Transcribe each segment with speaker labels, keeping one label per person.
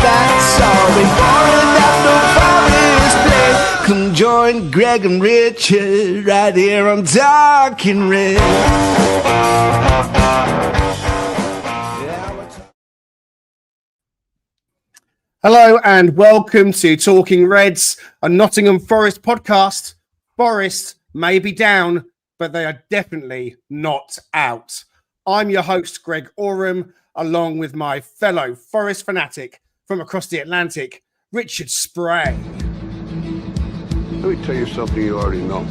Speaker 1: that's all. Before that no Forest play. Come join Greg and Richard right here on Talking Red.
Speaker 2: Hello and welcome to Talking Reds, a Nottingham Forest podcast. Forest may be down, but they are definitely not out. I'm your host, Greg Oram, along with my fellow Forest fanatic from across the Atlantic, Richard Spray.
Speaker 3: Let me tell you something you already know.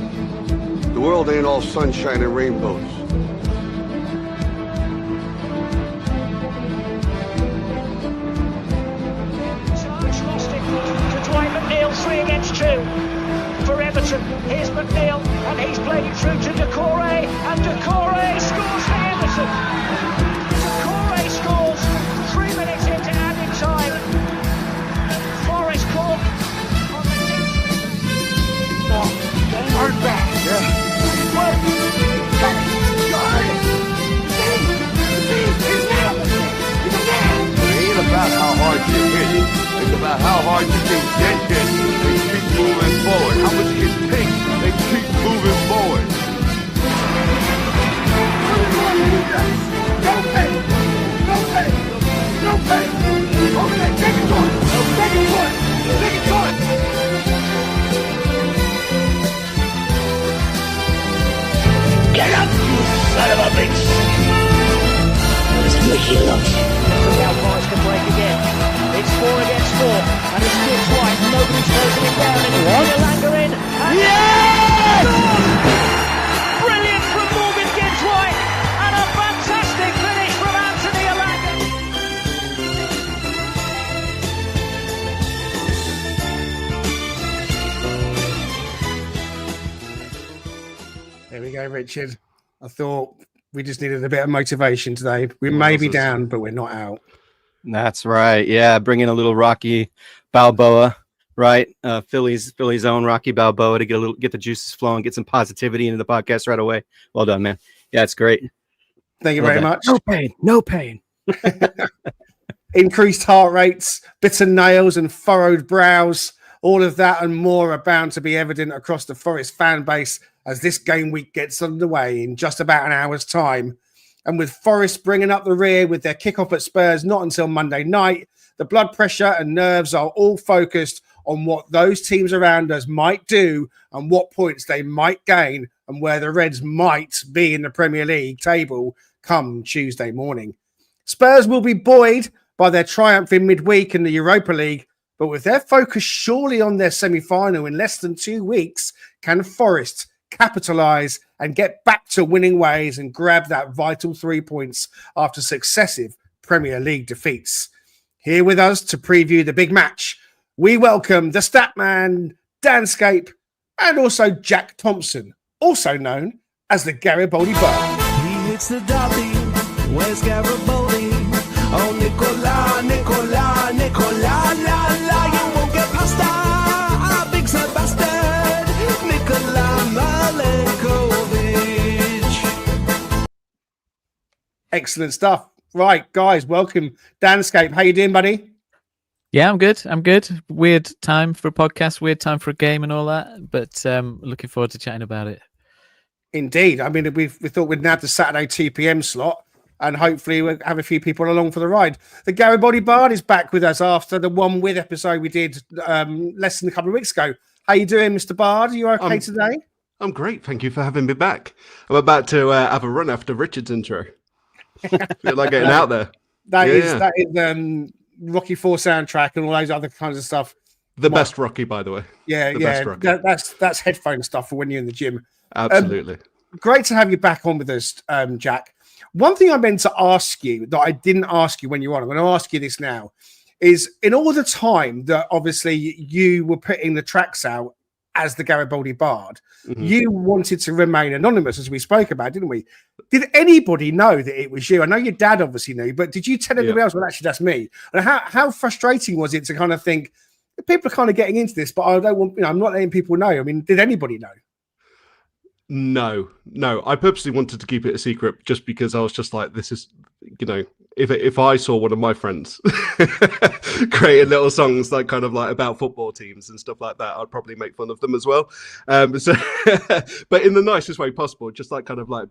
Speaker 3: The world ain't all sunshine and rainbows.
Speaker 4: Three against two for Everton. Here's McNeil, and he's played it through to Decore, and Decore scores for Everton. Decore scores 3 minutes into added time. Forest caught on the hard back.
Speaker 3: It ain't about how hard you hit it. It's about how hard you can get hit and keep moving forward. How much you can take and keep moving forward. No pain. No pain. No pain. Okay, take it to it. Take it to it. Take it to it. Get up, you son of a bitch. Let's make it look.
Speaker 4: Now Forest can break again. It's 4 against 4, and it's Gibbs White. Nobody's closing him down, and he's Elanga in. Yes! Brilliant from Morgan Gibbs White, and a fantastic finish from Anthony Elanga.
Speaker 2: There we go, Richard. I thought we just needed a bit of motivation today. We may be down, but we're not out.
Speaker 5: That's right. Yeah, bring in a little Rocky Balboa, right? Philly's own Rocky Balboa to get the juices flowing, get some positivity into the podcast right away. Well done, man. Yeah, it's great.
Speaker 2: Thank you very much.
Speaker 5: No pain.
Speaker 2: Increased heart rates, bitten nails and furrowed brows. All of that and more are bound to be evident across the Forest fan base as this game week gets underway in just about an hour's time. And with Forest bringing up the rear with their kickoff at Spurs not until Monday night, the blood pressure and nerves are all focused on what those teams around us might do and what points they might gain and where the Reds might be in the Premier League table come Tuesday morning. Spurs will be buoyed by their triumph in midweek in the Europa League, but with their focus surely on their semi-final in less than 2 weeks, can Forest capitalise and get back to winning ways and grab that vital 3 points after successive Premier League defeats? Here with us to preview the big match, we welcome the Statman Danscape and also Jack Thompson, also known as the Garibaldi Bard.
Speaker 1: He hits the derby. Where's Garibaldi? Oh, Nicola, Nicola, Nicola, la, la. You won't get past that. Big bastard. Nicola Malenkovic.
Speaker 2: Excellent stuff. Right, guys, welcome. Danscape, how you doing, buddy?
Speaker 6: Yeah, I'm good. Weird time for a podcast, weird time for a game and all that, but looking forward to chatting about it.
Speaker 2: Indeed. I mean, we thought we'd nab the Saturday 2 p.m. slot and hopefully we'll have a few people along for the ride. The Garibaldi Bard is back with us after the One With episode we did less than a couple of weeks ago. How you doing, Mr. Bard? Are you okay today?
Speaker 7: I'm great. Thank you for having me back. I'm about to have a run after Richard's intro. Feel like getting out there.
Speaker 2: That is Rocky 4 soundtrack and all those other kinds of stuff.
Speaker 7: The best Rocky, by the way.
Speaker 2: Best Rocky. That's headphone stuff for when you're in the gym.
Speaker 7: Absolutely.
Speaker 2: Great to have you back on with us, Jack. One thing I meant to ask you that I didn't ask you when you were on, I'm going to ask you this now, is in all the time that obviously you were putting the tracks out as the Garibaldi Bard, you wanted to remain anonymous, as we spoke about, didn't we? Did anybody know that it was you? I know your dad obviously knew, but did you tell anybody else? Well, actually, that's me. And how frustrating was it to kind of think, people are kind of getting into this, but I don't want, I'm not letting people know. I mean, did anybody know?
Speaker 7: No. I purposely wanted to keep it a secret just because I was just like, this is, if I saw one of my friends creating little songs like kind of like about football teams and stuff like that, I'd probably make fun of them as well. So, but in the nicest way possible, just like kind of like a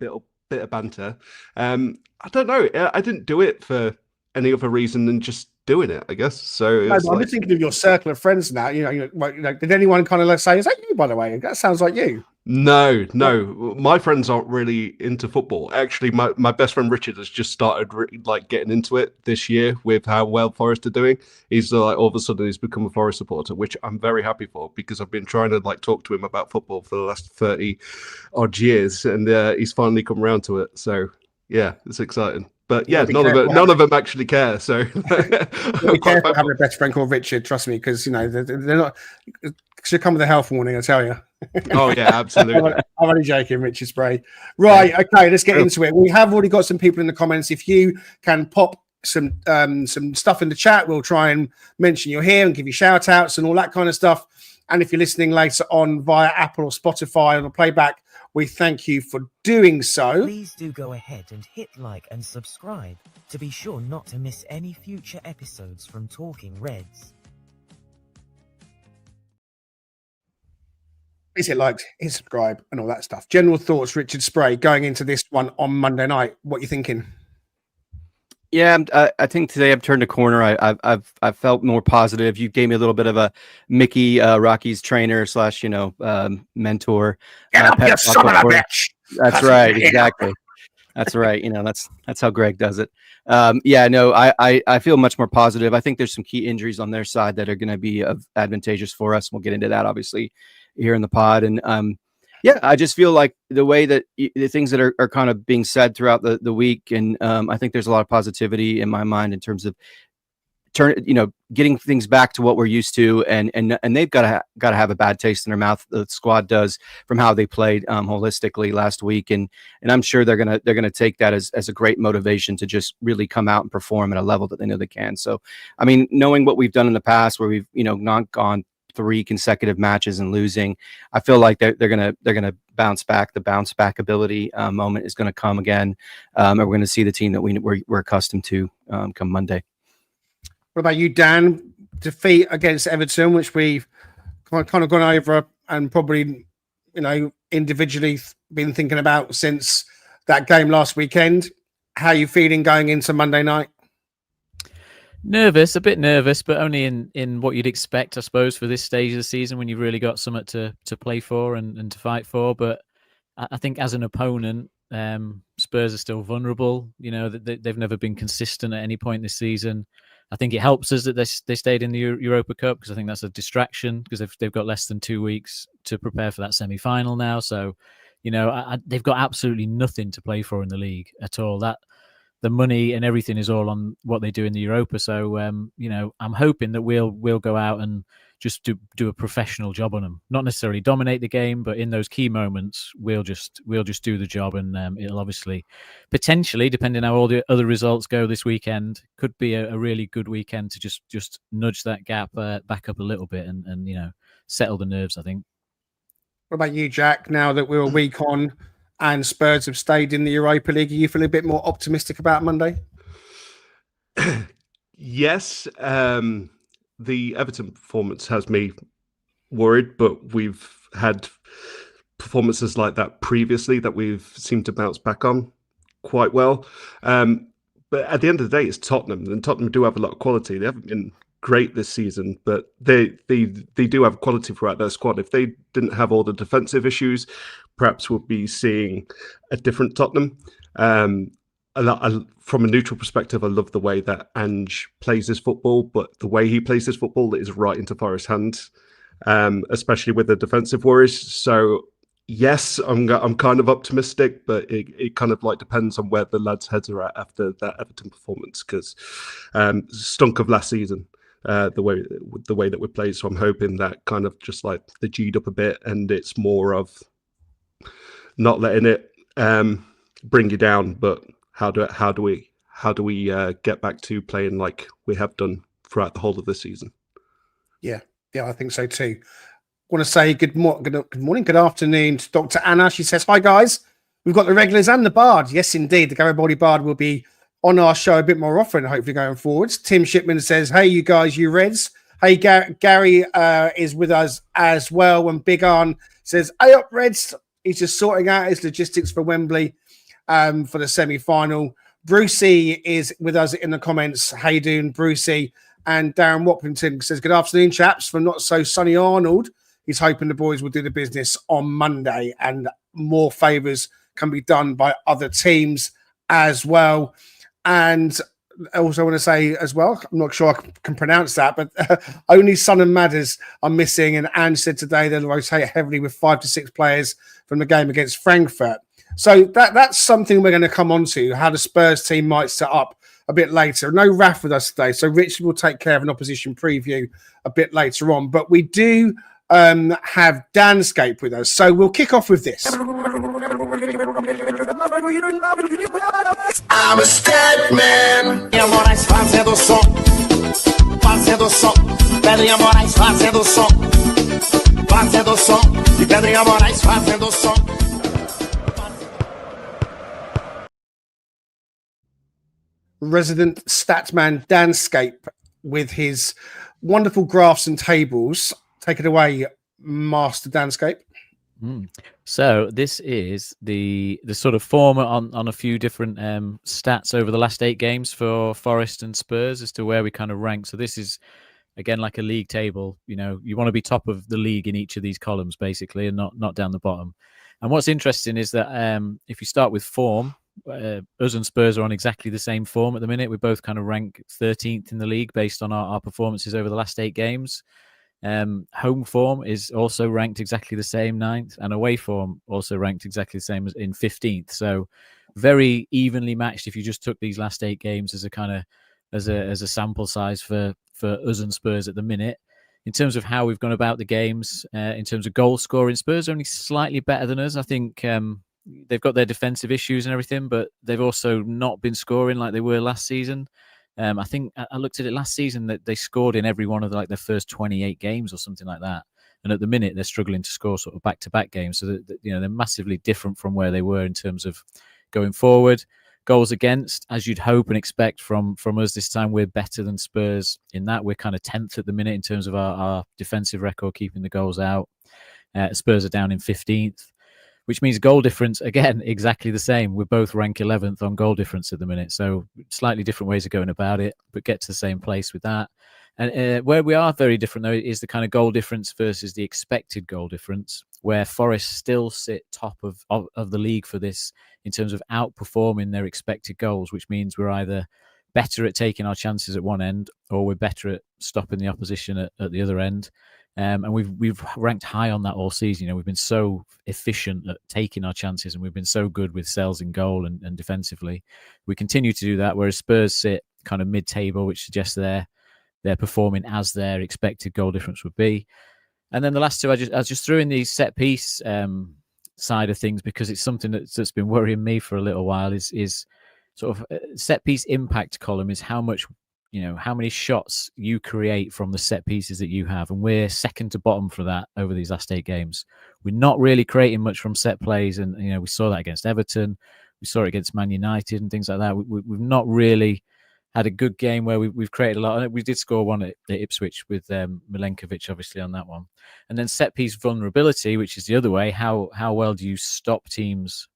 Speaker 7: bit of banter. I don't know. I didn't do it for any other reason than just doing it, I guess. So
Speaker 2: No, I'm just thinking of your circle of friends now. Did anyone kind of say, "Is that you?" By the way, that sounds like you.
Speaker 7: No. My friends aren't really into football. Actually, my best friend Richard has just started like getting into it this year with how well Forest are doing. He's like all of a sudden he's become a Forest supporter, which I'm very happy for because I've been trying to like talk to him about football for the last 30 odd years, and he's finally come around to it. So yeah, it's exciting. But yeah, none of them actually care. So
Speaker 2: be careful having a best friend called Richard. Trust me, because they're not. Should come with a health warning, I tell you.
Speaker 7: Oh yeah, absolutely.
Speaker 2: I'm only joking, Richard Spray. Right, okay, let's get into it. We have already got some people in the comments. If you can pop some stuff in the chat, we'll try and mention you're here and give you shout outs and all that kind of stuff. And if you're listening later on via Apple or Spotify on a playback, we thank you for doing so.
Speaker 8: Please do go ahead and hit like and subscribe to be sure not to miss any future episodes from Talking Reds.
Speaker 2: Please hit like, hit subscribe, and all that stuff. General thoughts, Richard Spray, going into this one on Monday night. What are you thinking?
Speaker 5: Yeah, I think today I've turned a corner. I've felt more positive. You gave me a little bit of a Mickey Rocky's trainer / mentor.
Speaker 2: Get up, you son of a bitch!
Speaker 5: That's right, exactly. That's right. That's how Greg does it. I feel much more positive. I think there's some key injuries on their side that are going to be advantageous for us. We'll get into that obviously here in the pod. And I just feel like the way that the things that are kind of being said throughout the week, and I think there's a lot of positivity in my mind in terms of getting things back to what we're used to, and they've got to have a bad taste in their mouth. The squad does, from how they played holistically last week, and I'm sure they're gonna take that as a great motivation to just really come out and perform at a level that they know they can. So, I mean, knowing what we've done in the past, where we've not gone 3 consecutive matches and losing, I feel like they're gonna bounce back. The bounce back ability moment is going to come again, and we're going to see the team that we're accustomed to come Monday.
Speaker 2: What about you, Dan? Defeat against Everton, which we've kind of gone over and probably, individually been thinking about since that game last weekend. How are you feeling going into Monday night?
Speaker 6: Nervous, a bit nervous, but only in what you'd expect, I suppose, for this stage of the season when you've really got something to play for and to fight for. But I think as an opponent, Spurs are still vulnerable. They've never been consistent at any point this season. I think it helps us that they stayed in the Europa Cup, because I think that's a distraction, because they've got less than 2 weeks to prepare for that semi-final now. So, they've got absolutely nothing to play for in the league at all. The money and everything is all on what they do in the Europa. So, I'm hoping that we'll go out and just do a professional job on them. Not necessarily dominate the game, but in those key moments, we'll just do the job, and it'll obviously, potentially, depending how all the other results go this weekend, could be a really good weekend to just nudge that gap back up a little bit and settle the nerves, I think.
Speaker 2: What about you, Jack? Now that we're a week on and Spurs have stayed in the Europa League, are you feeling a bit more optimistic about Monday?
Speaker 7: Yes. The Everton performance has me worried, but we've had performances like that previously that we've seemed to bounce back on quite well. But at the end of the day, it's Tottenham, and Tottenham do have a lot of quality. They haven't been great this season, but they do have quality throughout their squad. If they didn't have all the defensive issues, perhaps we'll be seeing a different Tottenham. From a neutral perspective, I love the way that Ange plays his football, but the way he plays his football is right into Forest's hands, especially with the defensive worries. So yes, I'm kind of optimistic, but it kind of like depends on where the lads' heads are at after that Everton performance, because stunk of last season, the way that we played. So I'm hoping that kind of just like the G'd up a bit, and it's more of not letting it bring you down, but how do we get back to playing like we have done throughout the whole of this season? Yeah,
Speaker 2: I think so too. I want to say good morning, good afternoon to Dr. Anna. She says, "Hi guys, we've got the regulars and the Bard." Yes, indeed, the Garibaldi Bard will be on our show a bit more often, hopefully going forwards. Tim Shipman says, hey, you guys, you Reds. Hey, Gary is with us as well. And Big Arn says, hey up, Reds. He's just sorting out his logistics for Wembley for the semi-final. Brucey is with us in the comments. How you doing, Brucey? And Darren Wappington says, good afternoon, chaps. From Not So Sunny Arnold, he's hoping the boys will do the business on Monday and more favours can be done by other teams as well. And I also want to say as well, I'm not sure I can pronounce that, but only Son and Madders are missing. And Ange said today they'll rotate heavily with 5 to 6 players from the game against Frankfurt. So that's something we're going to come on to, how the Spurs team might set up a bit later. No Raf with us today, so Richard will take care of an opposition preview a bit later on. But we do have Danscape with us, so we'll kick off with this.
Speaker 1: I'm a Statman. Moraes fazendo som, fazendo som. Pedrinha Moraes fazendo som, fazendo som. E Pedrinha Moraes fazendo som.
Speaker 2: Resident Statman Danscape with his wonderful graphs and tables. Take it away, Master Danscape.
Speaker 6: So this is the sort of form on a few different stats over the last 8 games for Forest and Spurs as to where we kind of rank. So this is, again, like a league table. You know, you want to be top of the league in each of these columns, basically, and not down the bottom. And what's interesting is that if you start with form, us and Spurs are on exactly the same form at the minute. We both kind of rank 13th in the league based on our performances over the last 8 games. Home form is also ranked exactly the same, 9th, and away form also ranked exactly the same as in 15th. So very evenly matched if you just took these last 8 games as a kind of as a sample size for us and Spurs at the minute. In terms of how we've gone about the games, in terms of goal scoring, Spurs are only slightly better than us. I think they've got their defensive issues and everything, but they've also not been scoring like they were last season. I think I looked at it last season that they scored in every one of their first 28 games or something like that. And at the minute, they're struggling to score sort of back-to-back games. So that, they're massively different from where they were in terms of going forward. Goals against, as you'd hope and expect from us this time, we're better than Spurs in that. We're kind of 10th at the minute in terms of our defensive record, keeping the goals out. Spurs are down in 15th. Which means goal difference, again, exactly the same. We're both ranked 11th on goal difference at the minute. So slightly different ways of going about it, but get to the same place with that. And where we are very different, though, is the kind of goal difference versus the expected goal difference, where Forest still sit top of the league for this in terms of outperforming their expected goals, which means we're either better at taking our chances at one end or we're better at stopping the opposition at the other end. And we've ranked high on that all season. We've been so efficient at taking our chances, and we've been so good with sells in goal and defensively. We continue to do that, whereas Spurs sit kind of mid-table, which suggests they're performing as their expected goal difference would be. And then the last two, I just threw in the set piece side of things because it's something that's been worrying me for a little while. Is sort of set piece impact column is how much. How many shots you create from the set pieces that you have. And we're second to bottom for that over these last 8 games. We're not really creating much from set plays. And, we saw that against Everton. We saw it against Man United and things like that. We've not really had a good game where we've created a lot. We did score one at Ipswich with Milenkovic, obviously, on that one. And then set piece vulnerability, which is the other way. How well do you stop teams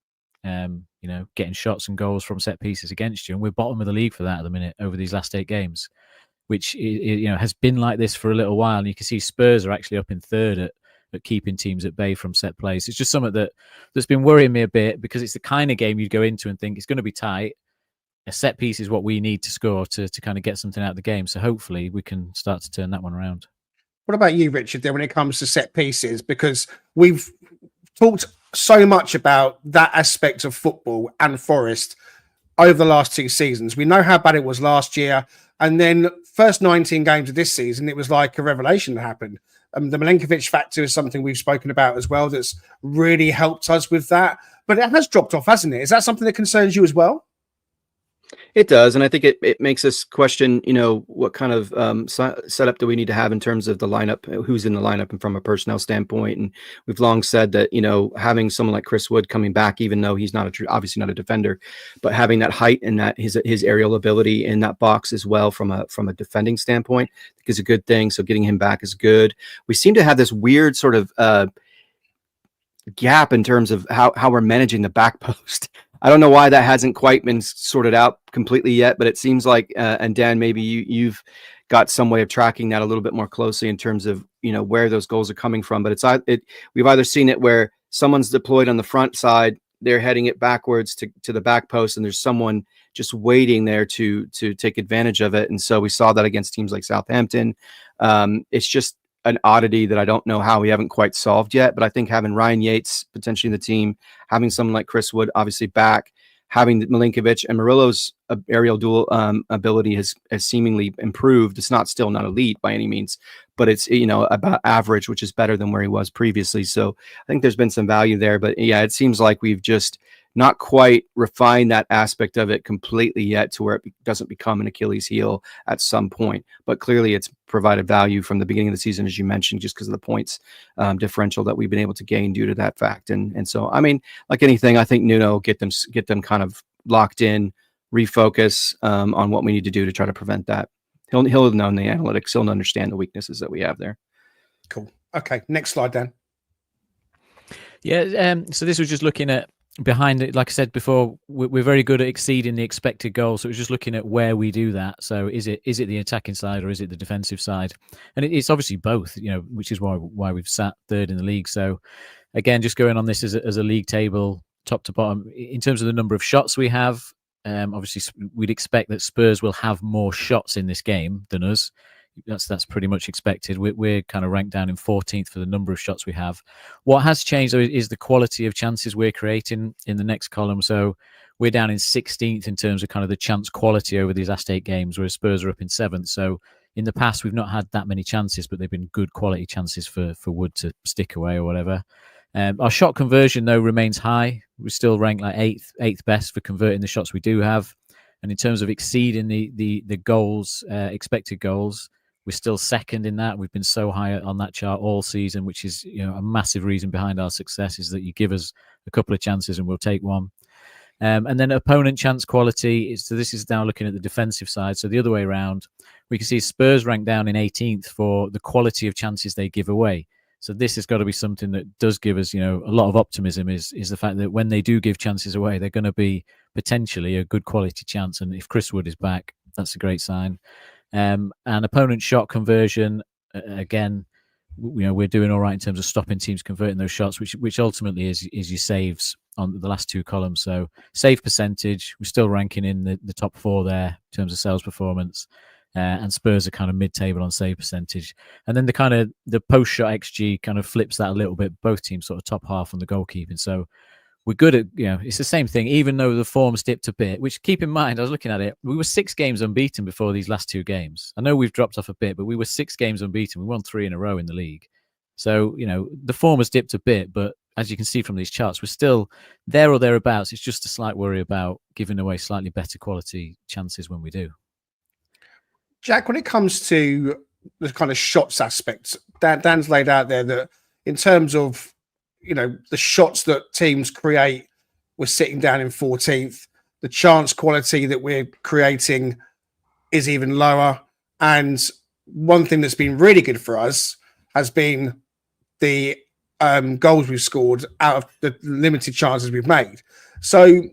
Speaker 6: getting shots and goals from set pieces against you? And we're bottom of the league for that at the minute over these last 8 games, which has been like this for a little while. And you can see Spurs are actually up in 3rd at keeping teams at bay from set plays. It's just something that's been worrying me a bit because it's the kind of game you'd go into and think it's going to be tight. A set piece is what we need to score to kind of get something out of the game. So hopefully we can start to turn that one around.
Speaker 2: What about you, Richard, then when it comes to set pieces? Because we've talked so much about that aspect of football and Forest over the last 2 seasons. We know how bad it was last year. And then first 19 games of this season, it was like a revelation that happened. The Milenkovic factor is something we've spoken about as well that's really helped us with that. But it has dropped off, hasn't it? Is that something that concerns you as well?
Speaker 5: It does, and I think it makes us question, what kind of setup do we need to have in terms of the lineup, who's in the lineup, and from a personnel standpoint. And we've long said that having someone like Chris Wood coming back, even though he's obviously not a defender, but having that height and that his aerial ability in that box as well from a defending standpoint, I think is a good thing. So getting him back is good. We seem to have this weird sort of gap in terms of how we're managing the back post. I don't know why that hasn't quite been sorted out completely yet, but it seems like, and Dan, maybe you've got some way of tracking that a little bit more closely in terms of, where those goals are coming from. But we've either seen it where someone's deployed on the front side, they're heading it backwards to the back post, and there's someone just waiting there to take advantage of it. And so we saw that against teams like Southampton. It's just an oddity that I don't know how we haven't quite solved yet, but I think having Ryan Yates potentially in the team, having someone like Chris Wood obviously back, having Milinkovic and Murillo's aerial duel ability has seemingly improved. It's still not elite by any means, but it's about average, which is better than where he was previously. So I think there's been some value there, but yeah, it seems like we've just not quite refined that aspect of it completely yet to where it doesn't become an Achilles heel at some point. But clearly it's provided value from the beginning of the season, as you mentioned, just because of the points differential that we've been able to gain due to that fact. And so, I mean, like anything, I think Nuno will get them kind of locked in, refocus on what we need to do to try to prevent that. He'll know the analytics. He'll understand the weaknesses that we have there.
Speaker 2: Cool. Okay. Next slide, Dan.
Speaker 6: Yeah. So this was just looking at behind it. Like I said before, we're very good at exceeding the expected goal. So it was just looking at where we do that. So is it the attacking side or is it the defensive side? And it's obviously both, which is why we've sat third in the league. So again, just going on this as a league table, top to bottom, in terms of the number of shots we have, obviously we'd expect that Spurs will have more shots in this game than us. That's pretty much expected. We're kind of ranked down in 14th for the number of shots we have. What has changed though is the quality of chances we're creating in the next column. So we're down in 16th in terms of kind of the chance quality over these last 8 games, whereas Spurs are up in 7th. So in the past, we've not had that many chances, but they've been good quality chances for Wood to stick away or whatever. Our shot conversion though remains high. We still rank like eighth best for converting the shots we do have. And in terms of exceeding the goals, expected goals, we're still second in that. We've been so high on that chart all season, which is a massive reason behind our success, is that you give us a couple of chances and we'll take one. And then opponent chance quality. So this is now looking at the defensive side. So the other way around, we can see Spurs ranked down in 18th for the quality of chances they give away. So this has got to be something that does give us, a lot of optimism, is the fact that when they do give chances away, they're going to be potentially a good quality chance. And if Chris Wood is back, that's a great sign. And opponent shot conversion, again, we're doing all right in terms of stopping teams converting those shots, which ultimately is your saves on the last 2 columns. So save percentage, we're still ranking in the top 4 there in terms of sales performance. And Spurs are kind of mid-table on save percentage. And then the post-shot XG kind of flips that a little bit. Both teams sort of top half on the goalkeeping. So we're good at, it's the same thing, even though the form's dipped a bit, which, keep in mind, I was looking at it, we were 6 games unbeaten before these last 2 games. I know we've dropped off a bit, but we were 6 games unbeaten. We won 3 in a row in the league. So, the form has dipped a bit, but as you can see from these charts, we're still there or thereabouts. It's just a slight worry about giving away slightly better quality chances when we do.
Speaker 2: Jack, when it comes to the kind of shots aspects, Dan's laid out there that in terms of, the shots that teams create, we're sitting down in 14th. The chance quality that we're creating is even lower. And one thing that's been really good for us has been the goals we've scored out of the limited chances we've made. So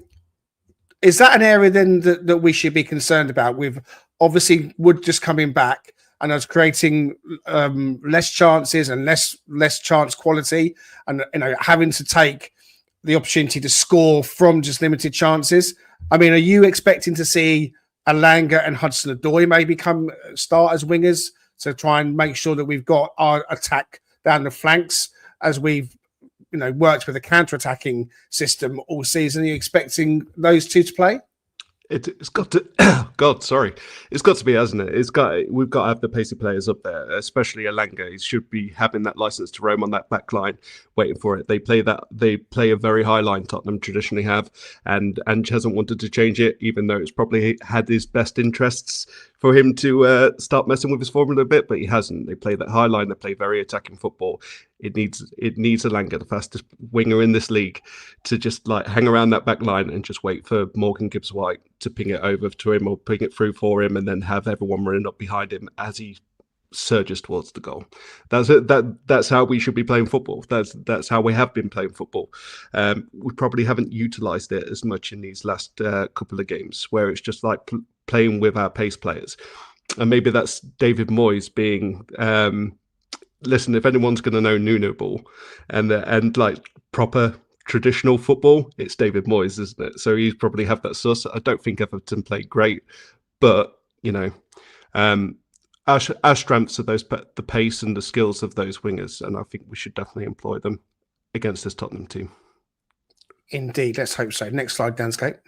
Speaker 2: is that an area then that we should be concerned about, with obviously Wood just coming back and us creating less chances and less chance quality, and having to take the opportunity to score from just limited chances? I mean, are you expecting to see Alanga and Hudson-Odoi maybe start as wingers to try and make sure that we've got our attack down the flanks, as we've worked with a counter-attacking system all season? Are you expecting those two to play?
Speaker 7: It's got to, God, sorry, it's got to be, hasn't it? We've got to have the pacey players up there, especially Elanga. He should be having that license to roam on that back line, waiting for it. They play a very high line. Tottenham traditionally have, and Ange hasn't wanted to change it, even though it's probably had his best interests for him to start messing with his formula a bit, but he hasn't. They play that high line. They play very attacking football. It needs Elanga, the fastest winger in this league, to just like hang around that back line and just wait for Morgan Gibbs-White to ping it over to him or ping it through for him, and then have everyone running up behind him as he surges towards the goal. That's how we should be playing football. That's how we have been playing football. We probably haven't utilised it as much in these last couple of games, where it's just like playing with our pace players, and maybe that's David Moyes being. Listen, if anyone's going to know Nuno ball and like proper traditional football, it's David Moyes, isn't it? So he's probably have that sus. I don't think Everton played great, but you know, our strengths are the pace and the skills of those wingers, and I think we should definitely employ them against this Tottenham team.
Speaker 2: Indeed, let's hope so. Next slide, Danscape.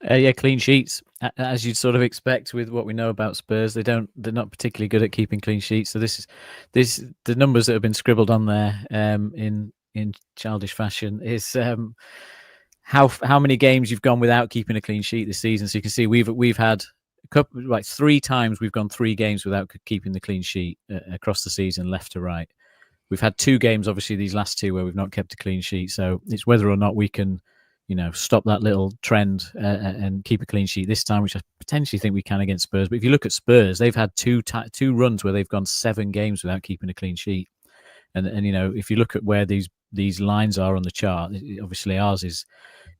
Speaker 6: Yeah, clean sheets, as you'd sort of expect with what we know about Spurs. They're not particularly good at keeping clean sheets. So the numbers that have been scribbled on there in childish fashion is how many games you've gone without keeping a clean sheet this season. So you can see we've had a couple, like 3 times we've gone 3 games without keeping the clean sheet across the season, left to right. We've had 2 games, obviously these last 2, where we've not kept a clean sheet. So it's whether or not we can, stop that little trend and keep a clean sheet this time, which I potentially think we can against Spurs. But if you look at Spurs, they've had 2 runs where they've gone 7 games without keeping a clean sheet. And if you look at where these lines are on the chart, obviously ours is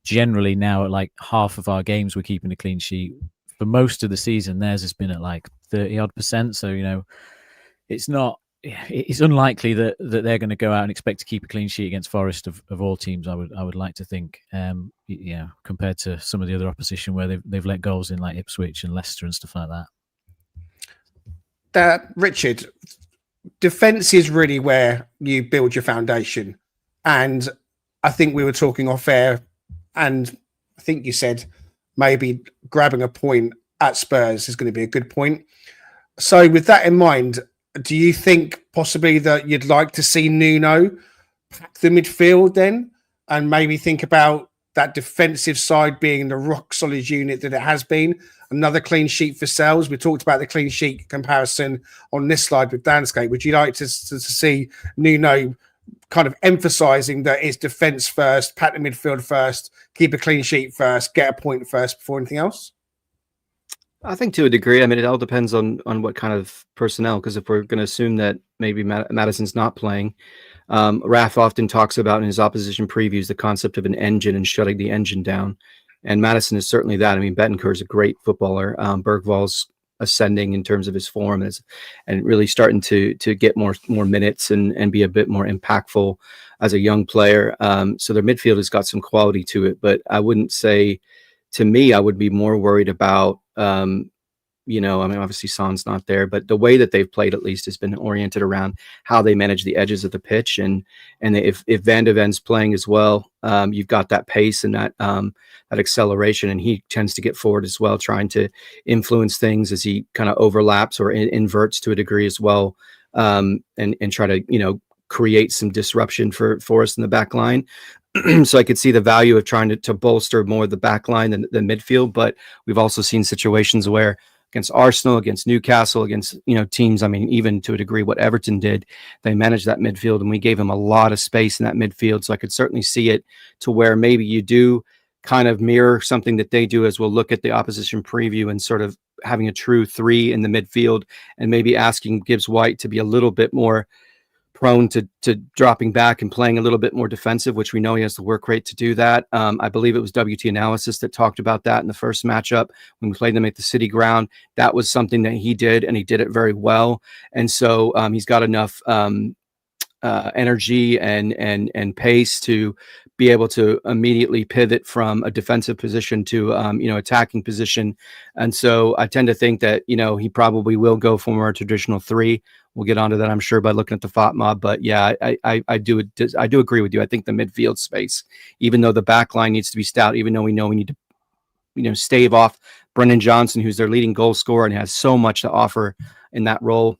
Speaker 6: generally now at like half of our games we're keeping a clean sheet. For most of the season, theirs has been at like 30-odd%. So, it's unlikely that they're going to go out and expect to keep a clean sheet against Forest of all teams. I would like to think, compared to some of the other opposition where they've let goals in, like Ipswich and Leicester and stuff like
Speaker 2: that. Richard, defence is really where you build your foundation, and I think we were talking off air, and I think you said maybe grabbing a point at Spurs is going to be a good point. So with that in mind, do you think possibly that you'd like to see Nuno pack the midfield then, and maybe think about that defensive side being the rock solid unit that it has been? Another clean sheet for Sells. We talked about the clean sheet comparison on this slide with Danscape. Would you like to see Nuno kind of emphasising that it's defence first, pack the midfield first, keep a clean sheet first, get a point first before anything else?
Speaker 5: I think to a degree. I mean, it all depends on what kind of personnel, because if we're going to assume that maybe Maddison's not playing, Raf often talks about in his opposition previews the concept of an engine and shutting the engine down. And Maddison is certainly that. I mean, Bentancur is a great footballer. Bergvall's ascending in terms of his form and really starting to get more minutes and be a bit more impactful as a young player. So their midfield has got some quality to it, but I wouldn't say, to me, I would be more worried about, obviously Son's not there, but the way that they've played at least has been oriented around how they manage the edges of the pitch. And if Van de Ven's playing as well, you've got that pace and that acceleration, and he tends to get forward as well, trying to influence things as he kind of overlaps or inverts to a degree as well, and try to, create some disruption for us in the back line. So I could see the value of trying to bolster more of the back line than the midfield. But we've also seen situations where against Arsenal, against Newcastle, against teams, I mean, even to a degree what Everton did, they managed that midfield and we gave them a lot of space in that midfield. So I could certainly see it to where maybe you do kind of mirror something that they do, as we'll look at the opposition preview and sort of having a true 3 in the midfield, and maybe asking Gibbs-White to be a little bit more prone to dropping back and playing a little bit more defensive, which we know he has the work rate to do that. I believe it was WT Analysis that talked about that in the first matchup when we played them at the City Ground. That was something that he did, and he did it very well. And so he's got enough energy and pace to be able to immediately pivot from a defensive position to attacking position. And so I tend to think that he probably will go for more traditional 3. We'll get onto that, I'm sure, by looking at the FOTMOB. But yeah, I do agree with you. I think the midfield space, even though the back line needs to be stout, even though we know we need to stave off Brennan Johnson, who's their leading goal scorer and has so much to offer in that role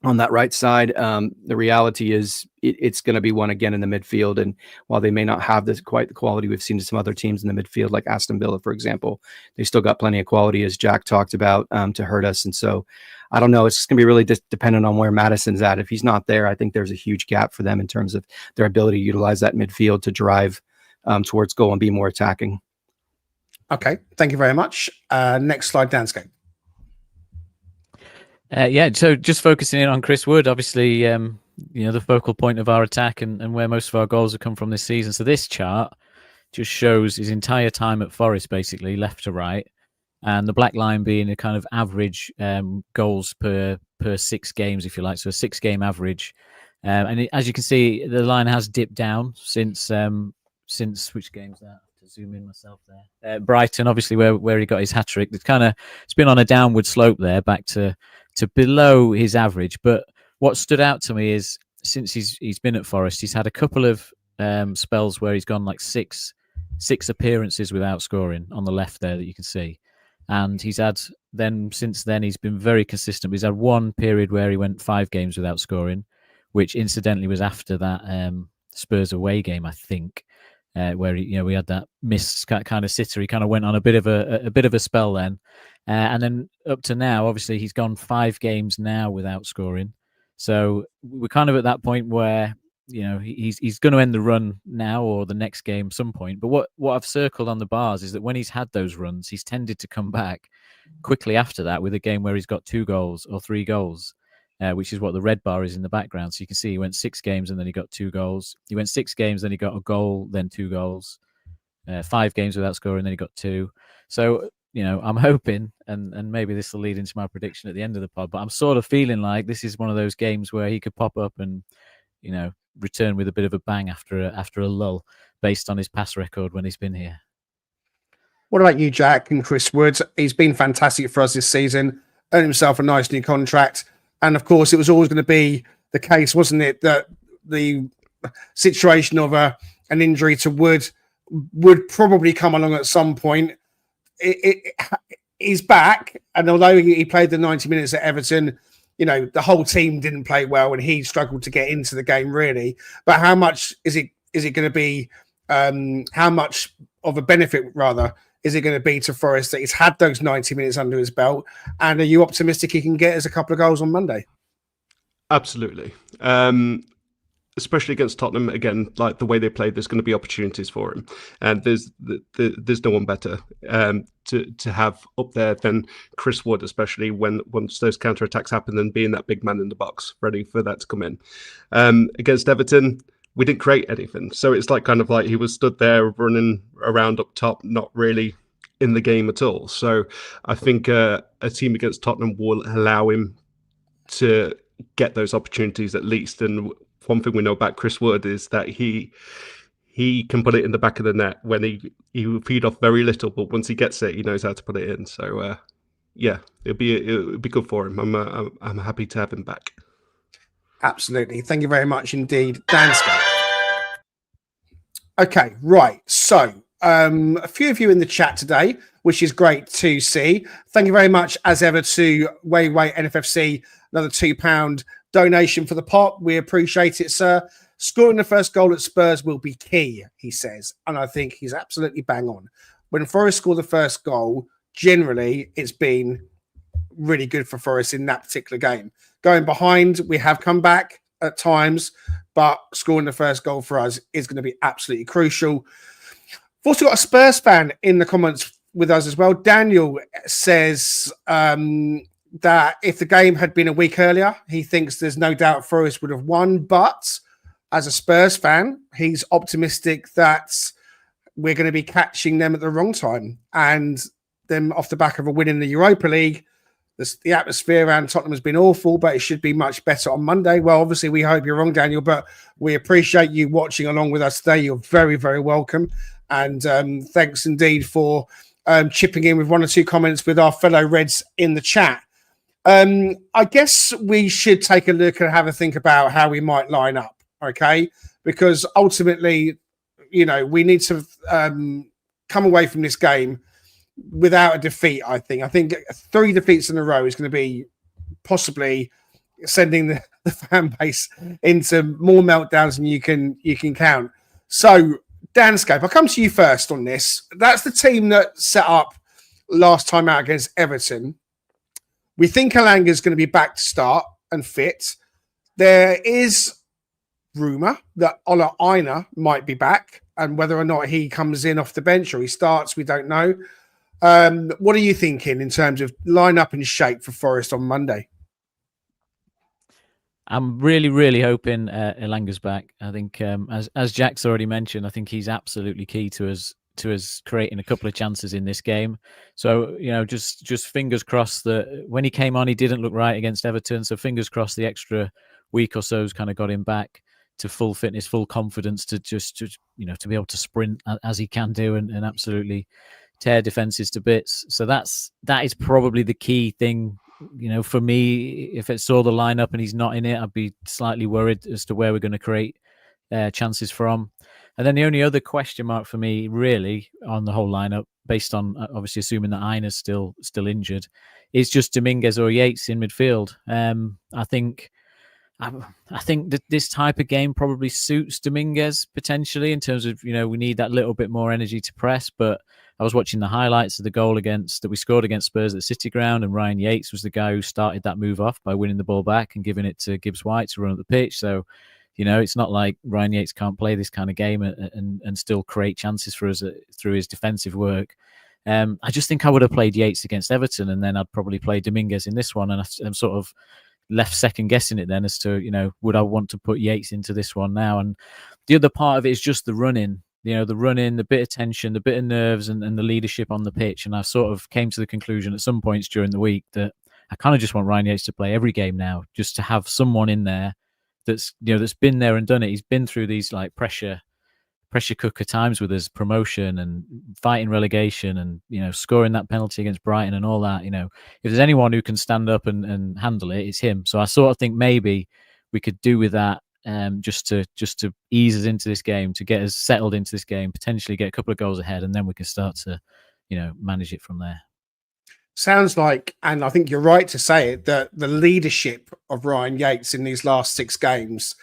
Speaker 5: on that right side. The reality is it's going to be one again in the midfield. And while they may not have quite the quality we've seen to some other teams in the midfield, like Aston Villa, for example, they still got plenty of quality, as Jack talked about, to hurt us. And so I don't know. It's going to be really dependent on where Maddison's at. If he's not there, I think there's a huge gap for them in terms of their ability to utilize that midfield to drive towards goal and be more attacking.
Speaker 2: Okay. Thank you very much. Next slide, Danscape.
Speaker 6: So just focusing in on Chris Wood, obviously, the focal point of our attack and where most of our goals have come from this season. So this chart just shows his entire time at Forest, basically, left to right, and the black line being a kind of average goals per 6 games, if you like, so a 6-game average. As you can see, the line has dipped down since which game's that? To zoom in myself there. Brighton, obviously, where he got his hat-trick. It's been on a downward slope there, back to below his average. But what stood out to me is since he's been at Forest, he's had a couple of spells where he's gone like six appearances without scoring on the left there that you can see. And since then he's been very consistent. He's had one period where he went 5 games without scoring, which incidentally was after that Spurs away game, I think, where we had that missed kind of sitter. He kind of went on a bit of a spell then. And then up to now, obviously, he's gone 5 games now without scoring. So we're kind of at that point where, he's going to end the run now or the next game some point. But what I've circled on the bars is that when he's had those runs, he's tended to come back quickly after that with a game where he's got 2 goals or 3 goals, which is what the red bar is in the background. So you can see he went 6 games and then he got 2 goals. He went 6 games, then he got a goal, then 2 goals. 5 games without scoring, then he got 2. So, I'm hoping, and maybe this will lead into my prediction at the end of the pod, but I'm sort of feeling like this is one of those games where he could pop up and, return with a bit of a bang after a lull based on his past record when he's been here.
Speaker 2: What about you, Jack and Chris Wood? He's been fantastic for us this season, earned himself a nice new contract. And of course, it was always going to be the case, wasn't it, that the situation of an injury to Wood would probably come along at some point. He's back, and although he played the 90 minutes at Everton, the whole team didn't play well, and he struggled to get into the game really. But how much is it going to be? How much of a benefit, rather, is it going to be to Forest that he's had those 90 minutes under his belt? And are you optimistic he can get us a couple of goals on Monday?
Speaker 7: Absolutely. Especially against Tottenham, again, like the way they played, there's going to be opportunities for him, and there's no one better to have up there than Chris Wood, especially once those counter attacks happen, and being that big man in the box, ready for that to come in. Against Everton, we didn't create anything, so it's like kind of like he was stood there running around up top, not really in the game at all. So I think a team against Tottenham will allow him to get those opportunities at least. And one thing we know about Chris Wood is that he can put it in the back of the net when he will feed off very little, but once he gets it, he knows how to put it in. So it'll be good for him. I'm happy to have him back.
Speaker 2: Absolutely. Thank you very much indeed, Danscape. Okay, right. So a few of you in the chat today, which is great to see. Thank you very much, as ever, to Way NFFC, another £2 donation for the pot. We appreciate it, sir. Scoring the first goal at Spurs will be key, he says. And I think he's absolutely bang on. When Forest score the first goal, generally it's been really good for Forest in that particular game. Going behind, we have come back at times, but scoring the first goal for us is going to be absolutely crucial. We've also got a Spurs fan in the comments with us as well. Daniel says that if the game had been a week earlier, he thinks there's no doubt Forest would have won. But as a Spurs fan, he's optimistic that we're going to be catching them at the wrong time. And them off the back of a win in the Europa League, the atmosphere around Tottenham has been awful, but it should be much better on Monday. Well, obviously, we hope you're wrong, Daniel, but we appreciate you watching along with us today. You're very, very welcome. And thanks indeed for chipping in with 1 or 2 comments with our fellow Reds in the chat. I guess we should take a look and have a think about how we might line up, okay? Because ultimately, we need to come away from this game without a defeat. I think 3 defeats in a row is going to be possibly sending the fan base into more meltdowns than you can count. So, Danscape, I'll come to you first on this. That's the team that set up last time out against Everton. We think Alanga's going to be back to start and fit. There is rumour that Ola Aina might be back, and whether or not he comes in off the bench or he starts, we don't know. What are you thinking in terms of line-up and shape for Forest on Monday?
Speaker 6: I'm really, really hoping Elanga's back. I think, as Jack's already mentioned, I think he's absolutely key to us creating a couple of chances in this game. So, just fingers crossed that when he came on, he didn't look right against Everton. So fingers crossed the extra week or so's kind of got him back to full fitness, full confidence to to be able to sprint as he can do and absolutely tear defenses to bits. So that is probably the key thing. For me, if it saw the lineup and he's not in it, I'd be slightly worried as to where we're going to create chances from. And then the only other question mark for me, really, on the whole lineup, based on obviously assuming that Aina's still injured, is just Dominguez or Yates in midfield. I think that this type of game probably suits Dominguez potentially in terms of we need that little bit more energy to press, but I was watching the highlights of the goal that we scored against Spurs at the City Ground, and Ryan Yates was the guy who started that move off by winning the ball back and giving it to Gibbs White to run up the pitch. So, it's not like Ryan Yates can't play this kind of game and still create chances for us through his defensive work. I just think I would have played Yates against Everton, and then I'd probably play Dominguez in this one, and I'm sort of left second guessing it then as to, would I want to put Yates into this one now? And the other part of it is just the running. The running, the bit of tension, the bit of nerves and the leadership on the pitch. And I sort of came to the conclusion at some points during the week that I kind of just want Ryan Yates to play every game now, just to have someone in there that's been there and done it. He's been through these like pressure cooker times with his promotion and fighting relegation and, scoring that penalty against Brighton and all that. If there's anyone who can stand up and handle it, it's him. So I sort of think maybe we could do with that. Just to ease us into this game, to get us settled into this game, potentially get a couple of goals ahead, and then we can start to, manage it from there.
Speaker 2: Sounds like, and I think you're right to say it, that the leadership of Ryan Yates in these last 6 games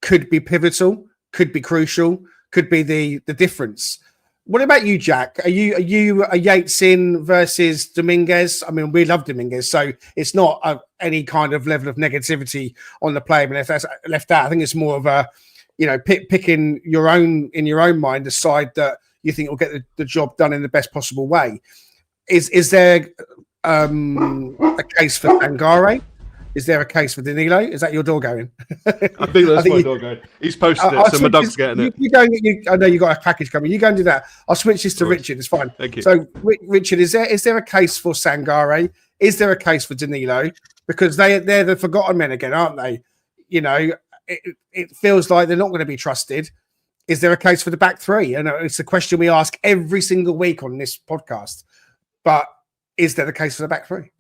Speaker 2: could be pivotal, could be crucial, could be the difference. What about you, Jack? Are you a Yates in versus Dominguez? I mean, we love Dominguez, so it's not any kind of level of negativity on the player. But if that's left out, I think it's more of a, picking in your own mind, the side that you think will get the job done in the best possible way. Is there a case for Sangare? Is there a case for Danilo? Is that your door going?
Speaker 7: I think that's my door going. He's posted it, so my dog's getting it.
Speaker 2: I know you got a package coming. You go and do that. I'll switch this to Richard. It's fine.
Speaker 7: Thank you.
Speaker 2: So, Richard, is there a case for Sangare? Is there a case for Danilo? Because they're the forgotten men again, aren't they? It feels like they're not going to be trusted. Is there a case for the back three? And it's a question we ask every single week on this podcast. But is there the case for the back three?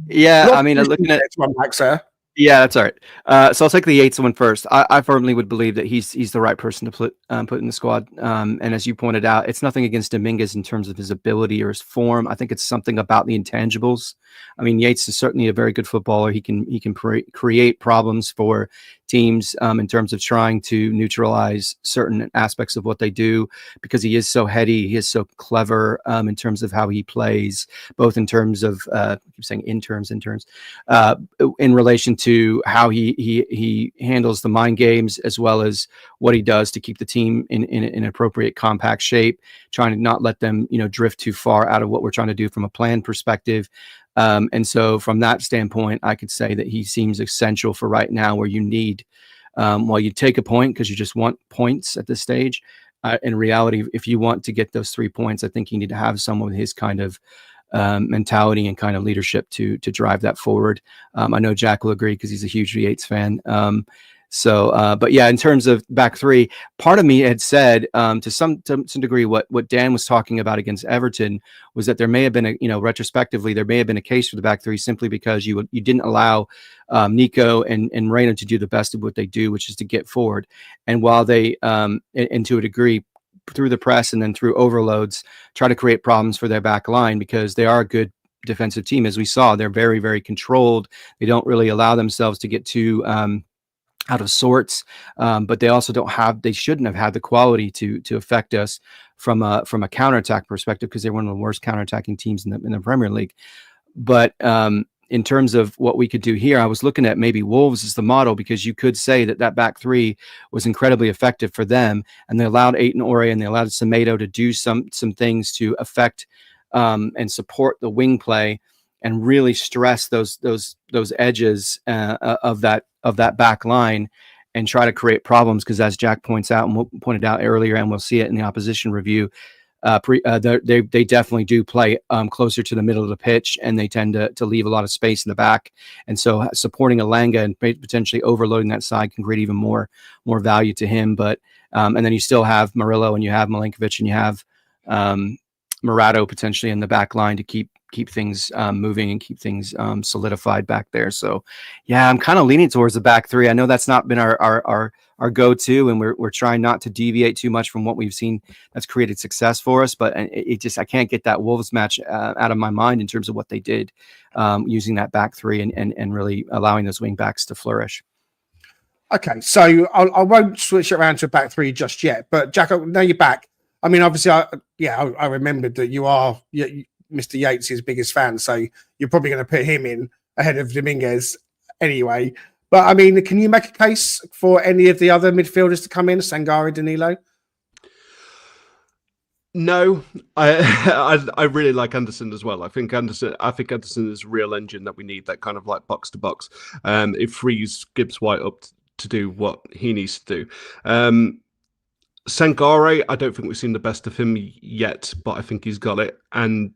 Speaker 5: Yeah, I mean, looking at
Speaker 2: one back, sir.
Speaker 5: Yeah, that's all right. So I'll take the Yates one first. I firmly would believe that he's the right person to put in the squad. And as you pointed out, it's nothing against Dominguez in terms of his ability or his form. I think it's something about the intangibles. I mean, Yates is certainly a very good footballer. He can create problems for teams in terms of trying to neutralize certain aspects of what they do, because he is so heady, he is so clever in terms of how he plays, both in terms of I keep saying in relation to how he handles the mind games, as well as what he does to keep the team in an appropriate compact shape, trying to not let them drift too far out of what we're trying to do from a plan perspective. And so from that standpoint, I could say that he seems essential for right now, where you need, while you take a point because you just want points at this stage, in reality, if you want to get those 3 points, I think you need to have someone with his kind of mentality and kind of leadership to drive that forward. I know Jack will agree because he's a huge Yates fan. But yeah, in terms of back three, part of me had said to some degree what Dan was talking about against Everton was that there may have been retrospectively there may have been a case for the back three simply because you didn't allow Nico and Reina to do the best of what they do, which is to get forward. And while they and to a degree through the press and then through overloads, try to create problems for their back line, because they are a good defensive team. As we saw, they're very, very controlled. They don't really allow themselves to get too out of sorts, but they also they shouldn't have had the quality to affect us from a counterattack perspective, because they're one of the worst counterattacking teams in the Premier League. But in terms of what we could do here, I was looking at maybe Wolves as the model, because you could say that back three was incredibly effective for them, and they allowed Aiton Ore and they allowed Semedo to do some things to affect and support the wing play and really stress those edges of that back line and try to create problems. Because as Jack pointed out earlier, and we'll see it in the opposition review, they definitely do play closer to the middle of the pitch, and they tend to leave a lot of space in the back. And so supporting Elanga and potentially overloading that side can create even more value to him. But and then you still have Murillo, and you have Milinkovic, and you have Morato potentially in the back line to keep things moving and keep things solidified back there. So yeah, I'm kind of leaning towards the back three. I know that's not been our go-to, and we're trying not to deviate too much from what we've seen that's created success for us, but I can't get that Wolves match out of my mind in terms of what they did using that back three and really allowing those wing backs to flourish.
Speaker 2: Okay, so I won't switch it around to a back three just yet, but Jack, now you're back. I mean, obviously, I remembered that you are Mr. Yates' biggest fan, so you're probably going to put him in ahead of Dominguez anyway. But I mean, can you make a case for any of the other midfielders to come in, Sangare, Danilo?
Speaker 7: No, I really like Anderson as well. I think Anderson is a real engine that we need, that kind of like box to box. It frees Gibbs White up to do what he needs to do. Sangare, I don't think we've seen the best of him yet, but I think he's got it. And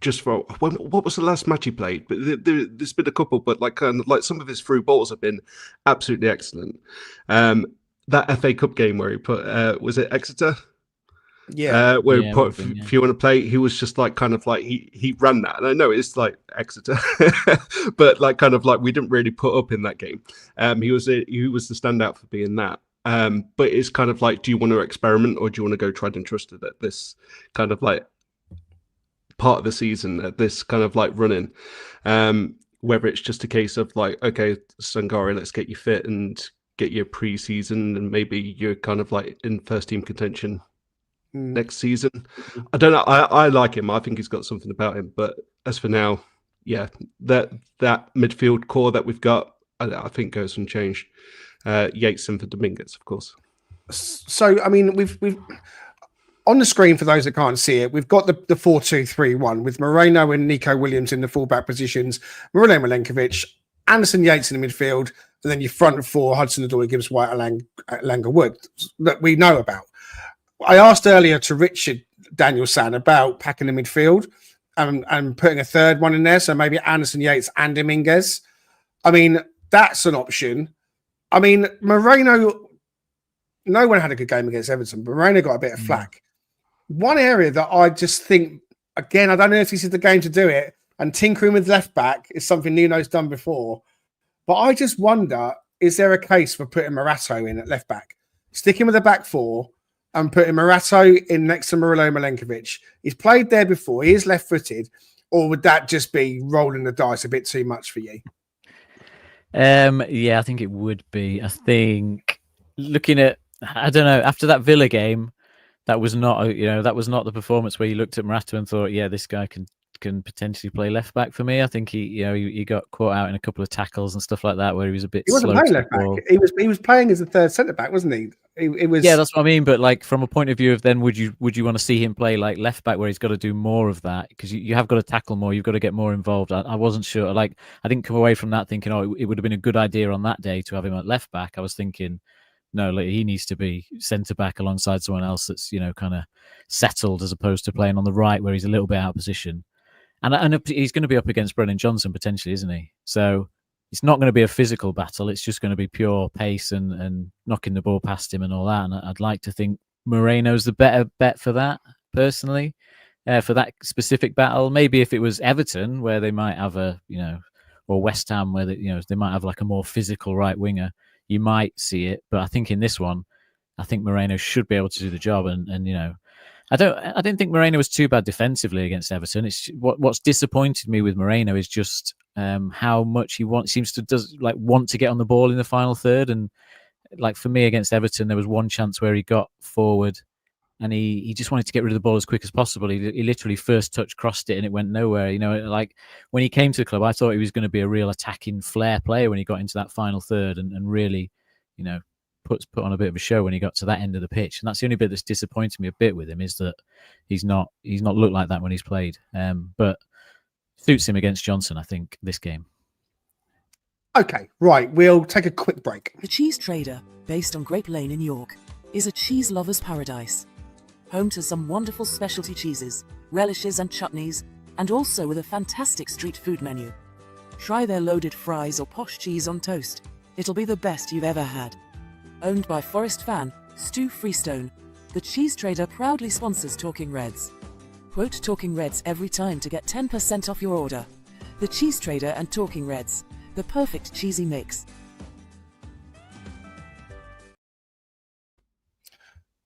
Speaker 7: just for what was the last match he played? But there's been a couple, but like some of his through balls have been absolutely excellent. That FA Cup game where he put was it Exeter?
Speaker 2: Yeah,
Speaker 7: where he put Few on a play, he was just like kind of like he ran that, and I know it's like Exeter, but like kind of like we didn't really put up in that game. He was the standout for being that. But it's kind of like, do you want to experiment, or do you want to go tried and trusted at this kind of like part of the season, at this kind of like running? Whether it's just a case of like, okay, Sangare, let's get you fit and get you pre-season, and maybe you're kind of like in first team contention next season. I don't know. I like him. I think he's got something about him. But as for now, yeah, that midfield core that we've got, I think goes unchanged. Yates and for Dominguez, of course.
Speaker 2: So I mean, we've on the screen, for those that can't see it, we've got the 4-2-3-1 with Moreno and Nico Williams in the fullback positions, Murillo, Milinkovic, Anderson, Yates in the midfield, and then your front four: Hudson-Odoi, Gibbs White, Elanga Wood, that we know about. I asked earlier to Richard Danielson about packing the midfield and putting a third one in there, so maybe Anderson, Yates, and Dominguez. I mean, that's an option. I mean, Moreno, no one had a good game against Everton, but Moreno got a bit of flack. One area that I just think, again, I don't know if this is the game to do it, and tinkering with left back is something Nuno's done before, but I just wonder, is there a case for putting Morato in at left back? Sticking with the back four and putting Morato in next to Murillo Milinkovic. He's played there before, he is left-footed, or would that just be rolling the dice a bit too much for you?
Speaker 6: Yeah, I think it would be. I think looking at, I don't know, after that Villa game, that was not the performance where you looked at Morato and thought, yeah, this guy can potentially play left back for me. I think he got caught out in a couple of tackles and stuff like that where he was a bit.
Speaker 2: He wasn't playing left back. He was playing as a third centre back, wasn't he? It was.
Speaker 6: Yeah, that's what I mean. But like from a point of view of then, would you want to see him play like left back where he's got to do more of that, because you have got to tackle more, you've got to get more involved. I wasn't sure. Like I didn't come away from that thinking, oh, it would have been a good idea on that day to have him at left back. I was thinking, no, like, he needs to be centre back alongside someone else that's kind of settled, as opposed to playing on the right where he's a little bit out of position. And he's going to be up against Brennan Johnson potentially, isn't he? So it's not going to be a physical battle. It's just going to be pure pace and knocking the ball past him and all that. And I'd like to think Moreno's the better bet for that, personally, for that specific battle. Maybe if it was Everton, where they might have or West Ham, where they might have like a more physical right winger, you might see it. But I think in this one, I think Moreno should be able to do the job. And you know, I didn't think Moreno was too bad defensively against Everton. It's what's disappointed me with Moreno is just how much he seems to want to get on the ball in the final third. And like for me against Everton, there was one chance where he got forward and he just wanted to get rid of the ball as quick as possible. He literally first touch crossed it and it went nowhere. You know, like when he came to the club, I thought he was going to be a real attacking flair player when he got into that final third and really, you know, put on a bit of a show when he got to that end of the pitch. And that's the only bit that's disappointed me a bit with him, is that he's not looked like that when he's played. But suits him against Johnson, I think, this game.
Speaker 2: Okay, right. We'll take a quick break.
Speaker 9: The Cheese Trader, based on Grape Lane in York, is a cheese lover's paradise. Home to some wonderful specialty cheeses, relishes and chutneys, and also with a fantastic street food menu. Try their loaded fries or posh cheese on toast. It'll be the best you've ever had. Owned by Forest fan Stu Freestone, the Cheese Trader proudly sponsors Talking Reds. Quote Talking Reds every time to get 10% off your order. The Cheese Trader and Talking Reds, the perfect cheesy mix.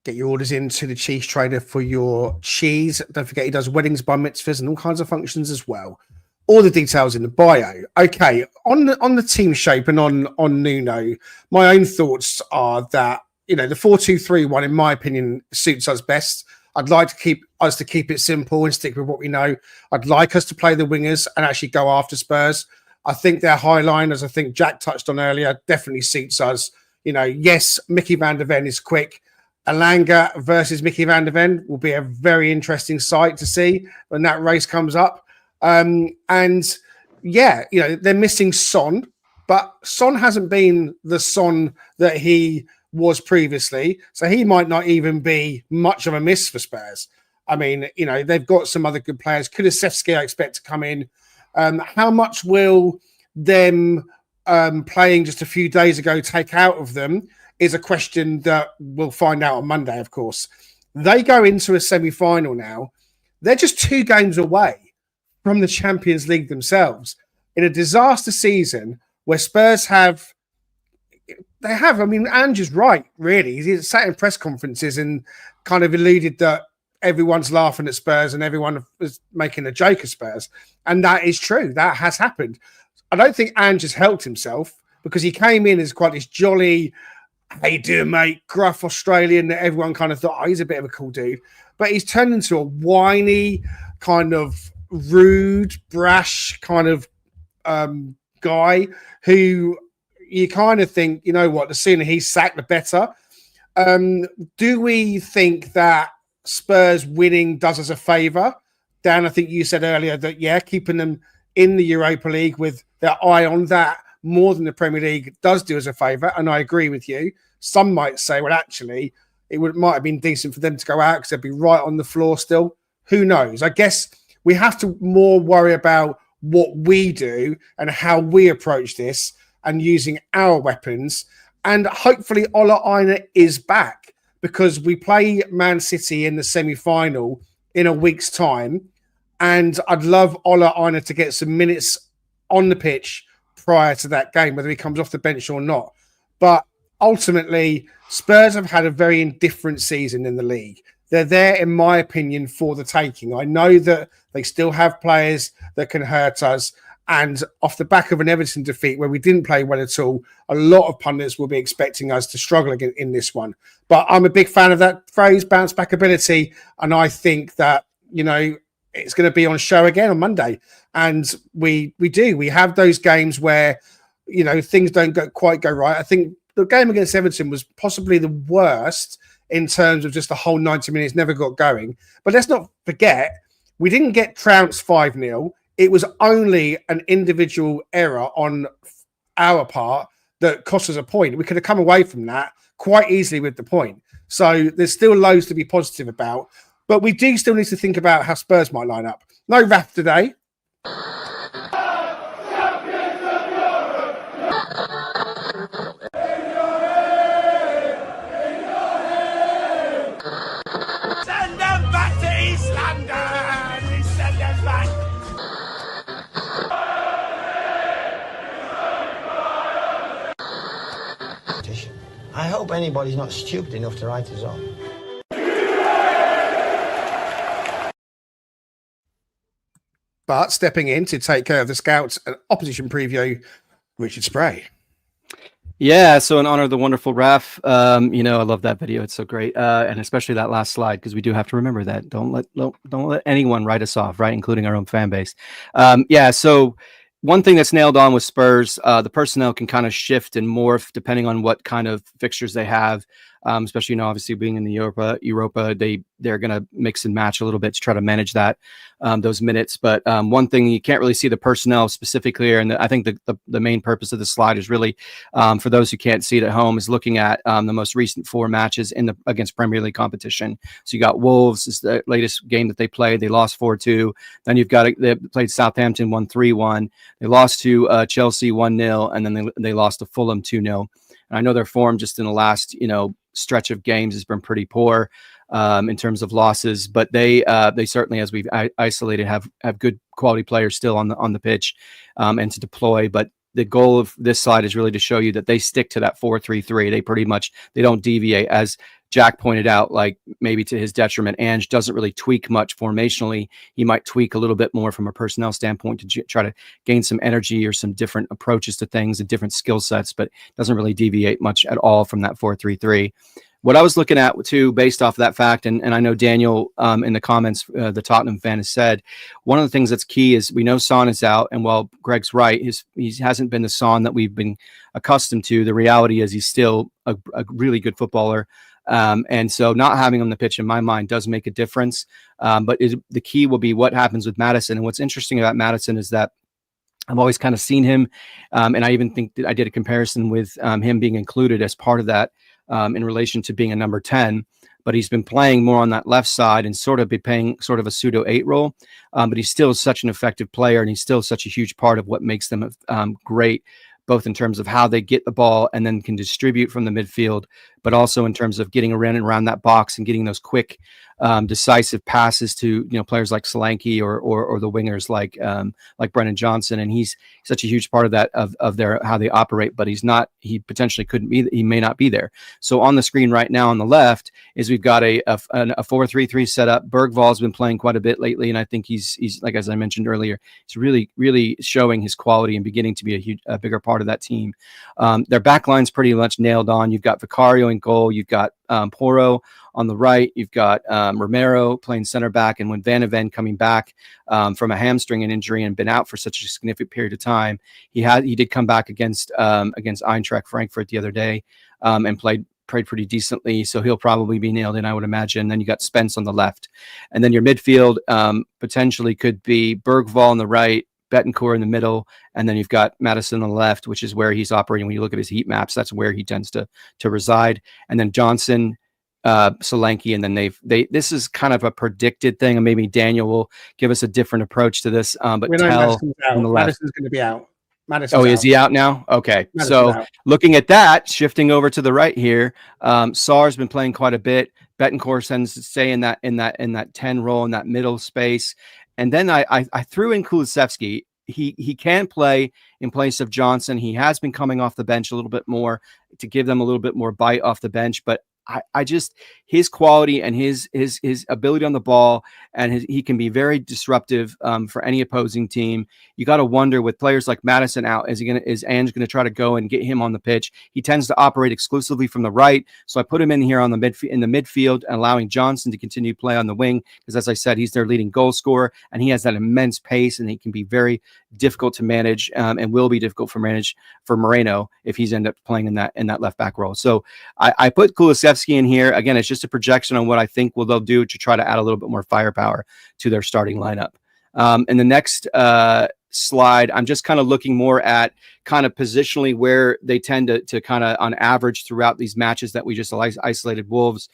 Speaker 2: Get your orders into the Cheese Trader for your cheese. Don't forget he does weddings, bar mitzvahs, and all kinds of functions as well. All the details in the bio. Okay, on the team shape and on Nuno, my own thoughts are that, you know, the 4-2-3-1, in my opinion, suits us best. I'd like to keep it simple and stick with what we know. I'd like us to play the wingers and actually go after Spurs. I think their high line, as I think Jack touched on earlier, definitely suits us. You know, yes, Mickey van der Ven is quick. Alanga versus Mickey van der Ven will be a very interesting sight to see when that race comes up. And yeah, you know, they're missing Son, but Son hasn't been the Son that he was previously. So he might not even be much of a miss for Spurs. I mean, you know, they've got some other good players. Kulusevski, I expect to come in. How much will them playing just a few days ago take out of them is a question that we'll find out on Monday, of course. They go into a semi-final now. They're just 2 games away from the Champions League themselves in a disaster season where Spurs I mean, Ange's right, really. He's sat in press conferences and kind of alluded that everyone's laughing at Spurs and everyone is making a joke of Spurs. And that is true. That has happened. I don't think Ange has helped himself because he came in as quite this jolly, how you doing, mate, gruff Australian that everyone kind of thought, oh, he's a bit of a cool dude. But he's turned into a whiny, kind of rude, brash kind of guy who you kind of think, you know what, the sooner he's sacked, the better. Do we think that Spurs winning does us a favour? Dan, I think you said earlier that, yeah, keeping them in the Europa League with their eye on that more than the Premier League does do us a favour, and I agree with you. Some might say, well, actually, might have been decent for them to go out because they'd be right on the floor still. Who knows? I guess we have to more worry about what we do and how we approach this and using our weapons. And hopefully Ola Aina is back because we play Man City in the semi-final in a week's time. And I'd love Ola Aina to get some minutes on the pitch prior to that game, whether he comes off the bench or not. But ultimately, Spurs have had a very indifferent season in the league. They're there, in my opinion, for the taking. I know that they still have players that can hurt us. And off the back of an Everton defeat where we didn't play well at all, a lot of pundits will be expecting us to struggle again in this one. But I'm a big fan of that phrase, bounce back ability. And I think that, you know, it's going to be on show again on Monday. And we have those games where, you know, things don't quite go right. I think the game against Everton was possibly the worst in terms of just the whole 90 minutes never got going. But let's not forget, we didn't get trounced 5-0. It was only an individual error on our part that cost us a point. We could have come away from that quite easily with the point. So there's still loads to be positive about. But we do still need to think about how Spurs might line up. No Raf today.
Speaker 1: Send them back to East London! Send them back!
Speaker 10: I hope anybody's not stupid enough to write us off.
Speaker 2: But stepping in to take care of the scouts and opposition preview, Richard Spray.
Speaker 5: Yeah, so in honor of the wonderful ref, I love that video. It's so great, and especially that last slide, because we do have to remember that. Don't let anyone write us off, right, including our own fan base. So one thing that's nailed on with Spurs, the personnel can kind of shift and morph depending on what kind of fixtures they have. Especially, obviously being in the Europa, they're going to mix and match a little bit to try to manage that, those minutes. But one thing you can't really see the personnel specifically here, and I think the main purpose of the slide is really, for those who can't see it at home, is looking at the most recent 4 matches against Premier League competition. So you got Wolves is the latest game that they played. They lost 4-2. Then they played Southampton 1-3-1. They lost to Chelsea 1-0, and then they lost to Fulham 2-0. And I know their form just in the last stretch of games has been pretty poor in terms of losses, but they certainly, as we've isolated, have good quality players still on the pitch and to deploy. But the goal of this slide is really to show you that they stick to that 4-3-3. They don't deviate, as Jack pointed out, like maybe to his detriment. Ange doesn't really tweak much formationally. He might tweak a little bit more from a personnel standpoint to try to gain some energy or some different approaches to things and different skill sets, but doesn't really deviate much at all from that 4-3-3. What I was looking at too, based off of that fact, and I know Daniel in the comments, the Tottenham fan, has said, one of the things that's key is we know Son is out, and while Greg's right, he hasn't been the Son that we've been accustomed to. The reality is he's still a really good footballer. And so not having him on the pitch, in my mind, does make a difference. But the key will be what happens with Maddison. And what's interesting about Maddison is that I've always kind of seen him, and I even think that I did a comparison with him being included as part of that in relation to being a number 10. But he's been playing more on that left side and sort of be playing sort of a pseudo 8 role. But he's still such an effective player, and he's still such a huge part of what makes them great, both in terms of how they get the ball and then can distribute from the midfield, but also in terms of getting around that box and getting those quick, decisive passes to players like Solanke or the wingers like Brennan Johnson. And he's such a huge part of that of their how they operate. But he potentially couldn't be. He may not be there. So on the screen right now on the left is we've got a 4-3-3 setup. Bergvall's been playing quite a bit lately, and I think he's like, as I mentioned earlier, he's really showing his quality and beginning to be a bigger part of that team. Their back line's pretty much nailed on. You've got Vicario in goal. You've got Porro on the right. You've got Romero playing center back, and when Van de Ven coming back from a hamstring and injury and been out for such a significant period of time, he did come back against Eintracht Frankfurt the other day and played pretty decently, so he'll probably be nailed in, I would imagine. Then you got Spence on the left, and then your midfield potentially could be Bergvall on the right, Betancourt in the middle, and then you've got Maddison on the left, which is where he's operating. When you look at his heat maps, that's where he tends to reside. And then Johnson, Solanke, and then this is kind of a predicted thing, and maybe Daniel will give us a different approach to this. But Tell on the left.
Speaker 2: Madison's going to be out.
Speaker 5: Is he out now? Okay.
Speaker 2: Madison's out.
Speaker 5: Looking at that, shifting over to the right here, Sarr's been playing quite a bit. Betancourt tends to stay in that 10 role in that middle space. And then I threw in Kulusevski. He can play in place of Johnson. He has been coming off the bench a little bit more to give them a little bit more bite off the bench, but I just his quality and his ability on the ball, and he can be very disruptive for any opposing team. You got to wonder, with players like Maddison out, is Ange going to try to go and get him on the pitch? He tends to operate exclusively from the right, so I put him in here on the midfield and allowing Johnson to continue to play on the wing, because as I said, he's their leading goal scorer and he has that immense pace, and he can be very difficult to manage and will be difficult for Moreno if he's end up playing in that left back role. So I put Kulusevski in here. Again, it's just a projection on what I think they'll do to try to add a little bit more firepower to their starting lineup. In the next slide, I'm just kind of looking more at kind of positionally where they tend to kind of on average throughout these matches that we just isolated. Wolves,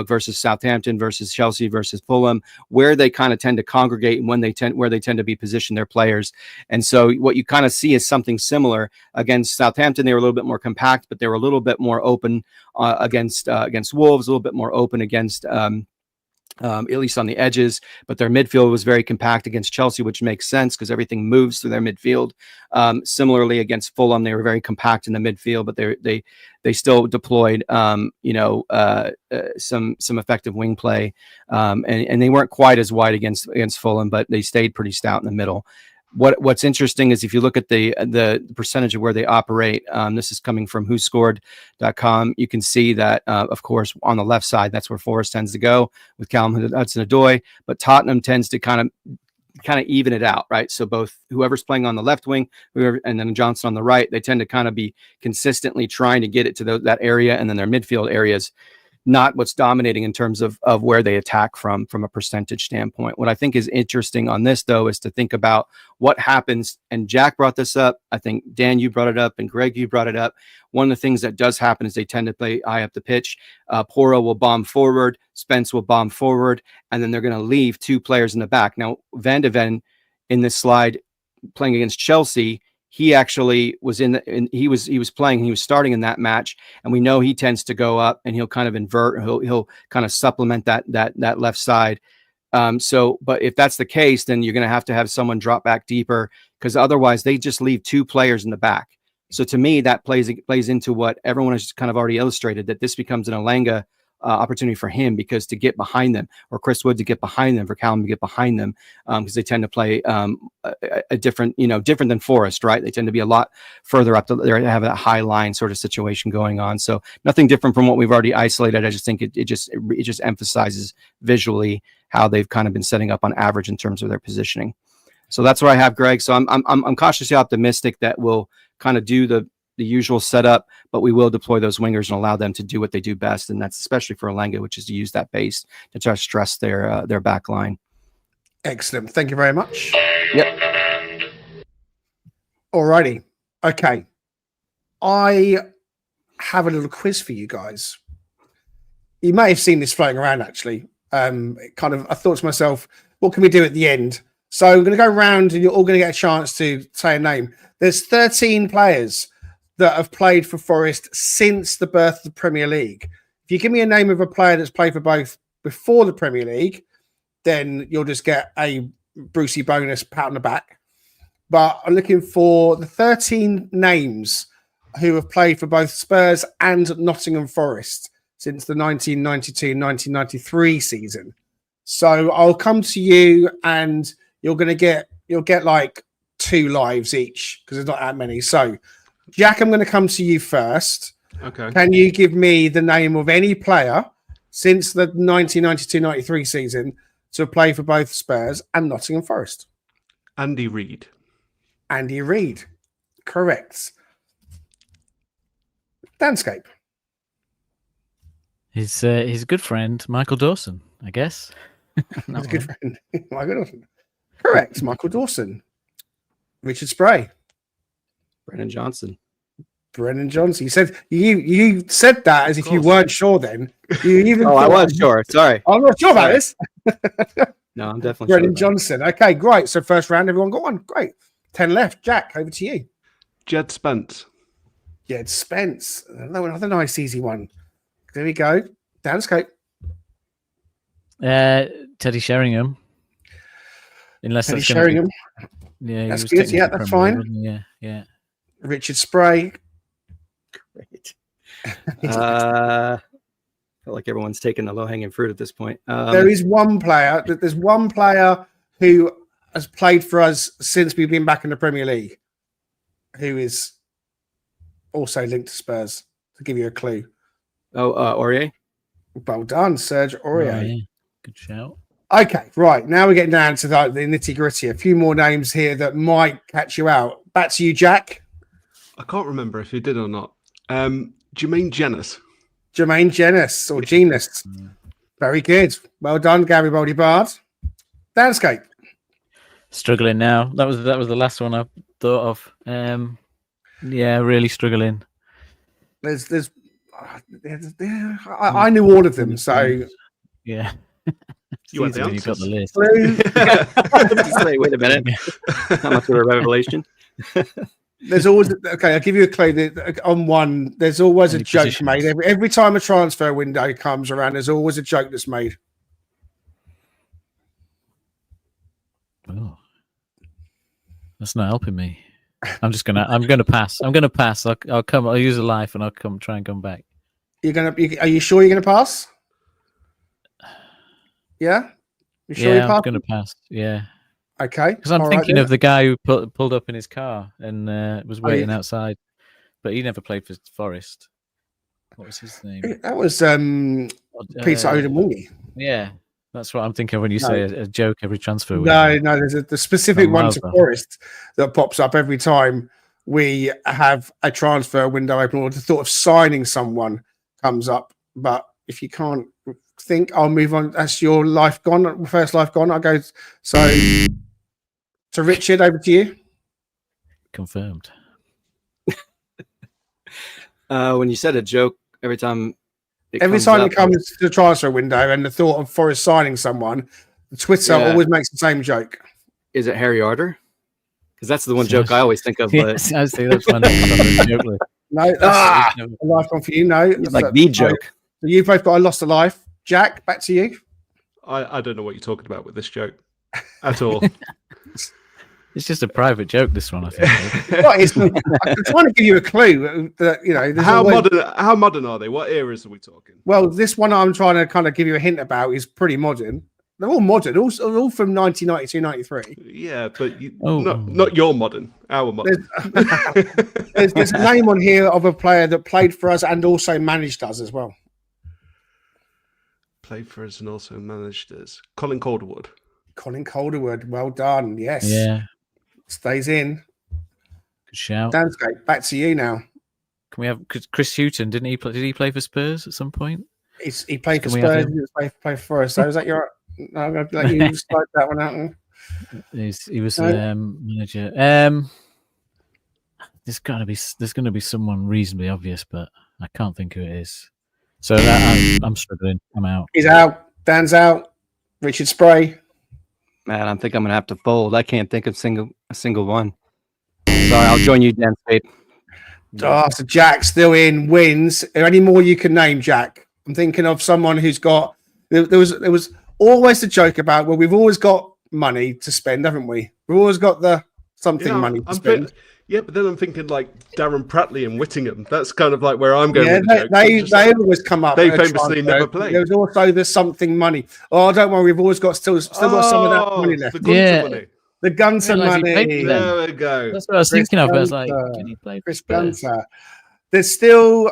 Speaker 5: versus Southampton, versus Chelsea, versus Fulham, where they kind of tend to congregate and where they tend to be positioned their players. And so what you kind of see is something similar. Against Southampton, they were a little bit more compact, but they were a little bit more open against Wolves, a little bit more open against at least on the edges, but their midfield was very compact against Chelsea, which makes sense because everything moves through their midfield. Similarly, against Fulham, they were very compact in the midfield, but they still deployed some effective wing play, and they weren't quite as wide against Fulham, but they stayed pretty stout in the middle. What's interesting is if you look at the percentage of where they operate, this is coming from whoscored.com. You can see that, of course, on the left side, that's where Forest tends to go with Callum Hudson-Odoi, but Tottenham tends to kind of even it out, right? So both whoever's playing on the left wing, and then Johnson on the right, they tend to kind of be consistently trying to get it to that area, and then their midfield areas, not what's dominating in terms of where they attack from a percentage standpoint. What I think is interesting on this, though, is to think about what happens. And Jack brought this up. I think, Dan, you brought it up, and Greg, you brought it up. One of the things that does happen is they tend to play high up the pitch. Porro will bomb forward, Spence will bomb forward, and then they're going to leave two players in the back. Now, Van de Ven in this slide playing against Chelsea, he actually was he was starting in that match, and we know he tends to go up and he'll kind of invert, he'll kind of supplement that left side. But if that's the case, then you're going to have someone drop back deeper, because otherwise they just leave two players in the back. So to me, that plays into what everyone has kind of already illustrated, that this becomes an Elanga opportunity for him, because to get behind them, or Chris Wood to get behind them, for Callum to get behind them, because they tend to play a different than Forest, right? They tend to be a lot further up. They have a high line sort of situation going on. So nothing different from what we've already isolated. I just think it just emphasizes visually how they've kind of been setting up on average in terms of their positioning. So that's what I have, Greg. So I'm cautiously optimistic that we'll kind of do the usual setup, but we will deploy those wingers and allow them to do what they do best, and that's especially for Elanga, which is to use that base to try to stress their back line.
Speaker 2: Excellent. Thank you very much.
Speaker 5: Yep.
Speaker 2: Alrighty. Okay. I have a little quiz for you guys. You may have seen this floating around, actually. I thought to myself, what can we do at the end? So I'm going to go around and you're all going to get a chance to say a name. There's 13 players that have played for Forest since the birth of the Premier League. If you give me a name of a player that's played for both before the Premier League, then you'll just get a Brucey bonus pat on the back. But I'm looking for the 13 names who have played for both Spurs and Nottingham Forest since the 1992-1993 season. So I'll come to you, and you'll get like 2 lives each, because there's not that many. So Jack, I'm going to come to you first.
Speaker 7: Okay.
Speaker 2: Can you give me the name of any player since the 1992-93 season to play for both Spurs and Nottingham Forest?
Speaker 7: Andy Reid.
Speaker 2: Andy Reid. Correct. Danscape.
Speaker 6: His good friend, Michael Dawson, I guess.
Speaker 2: He's a good friend. Michael Dawson. Correct. Michael Dawson. Richard Spray.
Speaker 5: Brennan Johnson.
Speaker 2: You said you said that as if you weren't sure. Then you even.
Speaker 5: I was sure. Sorry,
Speaker 2: I'm not sure about this.
Speaker 5: No, I'm definitely
Speaker 2: Brennan
Speaker 5: sure
Speaker 2: Johnson. Okay, great. So first round, everyone got one. Great. 10 left. Jack, over to you.
Speaker 7: Jed Spence.
Speaker 2: Jed Spence. Another nice easy one. There we go. Danscape.
Speaker 6: Teddy Sheringham. Unless
Speaker 2: Teddy
Speaker 6: that's
Speaker 2: Sheringham.
Speaker 6: Yeah,
Speaker 2: that's good. Yeah, that's fine.
Speaker 6: Yeah.
Speaker 2: Richard Spray.
Speaker 5: Great. I feel like everyone's taking the low-hanging fruit at this point.
Speaker 2: There is one player. There's one player who has played for us since we've been back in the Premier League, who is also linked to Spurs. To give you a clue.
Speaker 5: Aurier.
Speaker 2: Well done, Serge Aurier.
Speaker 6: Oh, yeah. Good shout.
Speaker 2: Okay, right. Now we're getting down to the nitty-gritty. A few more names here that might catch you out. Back to you, Jack.
Speaker 7: I can't remember if he did or not. Jermaine Jenas.
Speaker 2: Jermaine Jenas or Genus. Very good. Well done, Garibaldi Bard. Danscape.
Speaker 6: Struggling now. That was the last one I thought of. Yeah, really struggling.
Speaker 2: I knew all of them, so
Speaker 6: yeah.
Speaker 7: You had the
Speaker 6: You've got the list.
Speaker 5: Wait a minute. How much of a revelation?
Speaker 2: There's always okay. I'll give you a clue. On one, there's always a joke made every time a transfer window comes around. There's always a joke that's made.
Speaker 6: Oh, that's not helping me. I'm gonna pass. I'll use a life and I'll try and come back.
Speaker 2: Are you sure you're gonna pass? Yeah. You sure
Speaker 6: Yeah, I'm gonna pass. Yeah.
Speaker 2: Okay.
Speaker 6: Because I'm thinking of the guy who pulled up in his car and was waiting outside, but he never played for Forest. What was his name?
Speaker 2: That was Peter Odemungi.
Speaker 6: Yeah, that's what I'm thinking of when you say a joke every transfer.
Speaker 2: No, there's the specific one to Forest that pops up every time we have a transfer window open or the thought of signing someone comes up. But if you can't think, I'll move on. That's your life gone, first life gone. I'll go. So Richard, over to you.
Speaker 6: Confirmed.
Speaker 5: When you said a joke, every time it
Speaker 2: comes to the transfer window and the thought of Forest signing someone, Twitter always makes the same joke.
Speaker 5: Is it Harry Arter? Because that's the one joke I always think of. But...
Speaker 6: I see that's one joke.
Speaker 2: No, that's a life one for you. No,
Speaker 5: it's like the joke.
Speaker 2: So you've both got a lost a life. Jack, back to you.
Speaker 7: I don't know what you're talking about with this joke at all.
Speaker 6: It's just a private joke, this one, I think.
Speaker 2: I'm trying to give you a clue that,
Speaker 7: how modern are they? What eras are we talking?
Speaker 2: Well, this one I'm trying to kind of give you a hint about is pretty modern. They're all modern, all from 1992, 93.
Speaker 7: Yeah, but not your modern, our modern.
Speaker 2: There's a name on here of a player that played for us and also managed us as well.
Speaker 7: Played for us and also managed us. Colin Calderwood.
Speaker 2: Colin Calderwood, well done. Yes.
Speaker 6: Yeah.
Speaker 2: Stays in.
Speaker 6: Good shout.
Speaker 2: Danscape, back to you now.
Speaker 6: Can we have Chris Hughton? Did he play for Spurs at some point?
Speaker 2: He played for Spurs. He played for us. So is that your? No, I'm going to let you slide that one out.
Speaker 6: He was manager. There's going to be someone reasonably obvious, but I can't think who it is. So I'm struggling. I'm out.
Speaker 2: He's out. Dan's out. Richard Spray.
Speaker 5: Man, I think I'm gonna have to fold. I can't think of a single one. Sorry, I'll join you, Dan Spade.
Speaker 2: So Jack still in, wins. Are there any more you can name, Jack? I'm thinking of someone who's got. There was always the joke about, well, we've always got money to spend, haven't we? We've always got the money to spend.
Speaker 7: But then I'm thinking like Darren Pratley and Whittingham. That's kind of like where I'm going.
Speaker 2: Yeah,
Speaker 7: with
Speaker 2: they always come up.
Speaker 7: They famously never play.
Speaker 2: There's also the something money. Oh, don't worry, we've always got still got some of that money left. The Gunter money.
Speaker 7: There we go.
Speaker 6: That's what I was thinking of. I was like, can he play
Speaker 2: Chris Gunter? There's still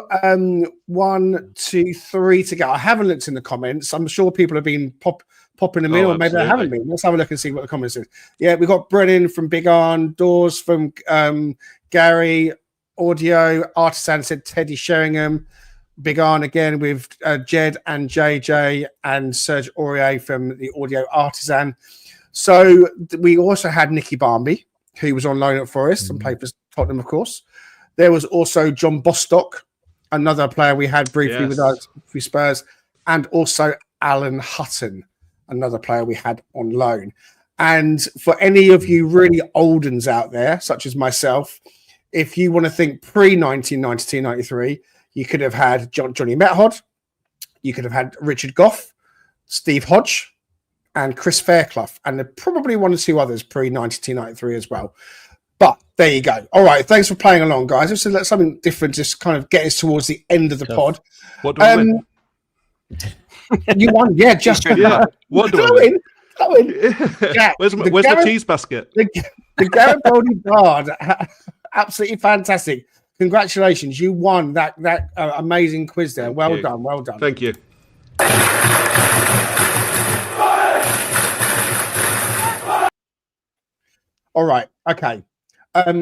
Speaker 2: 1, 2, 3 to go. I haven't looked in the comments. I'm sure people have been popping them in, or maybe they haven't been. Let's have a look and see what the comments is. Yeah, we got Brennan from Big Arn, Dawes from Gary, Audio, Artisan said Teddy Sheringham, Big Arn again with Jed and JJ and Serge Aurier from the Audio Artisan. So we also had Nicky Barmby, who was on loan at Forest and played for Tottenham, of course. There was also John Bostock, another player we had briefly with us for Spurs, and also Alan Hutton, another player we had on loan. And for any of you really old uns out there, such as myself, if you want to think pre-1992-93, you could have had Johnny Method, you could have had Richard Goff, Steve Hodge, and Chris Fairclough, and probably 1 or 2 others pre-92-93 as well. But there you go. All right, thanks for playing along, guys. Just to let something different just kind of get us towards the end of the pod.
Speaker 7: What do I win?
Speaker 2: You won, yeah, just
Speaker 7: What do I win?
Speaker 2: Jack,
Speaker 7: where's my cheese basket?
Speaker 2: The Garibaldi Bard, absolutely fantastic. Congratulations, you won that amazing quiz there. Well done.
Speaker 7: Thank you.
Speaker 2: All right, okay. We're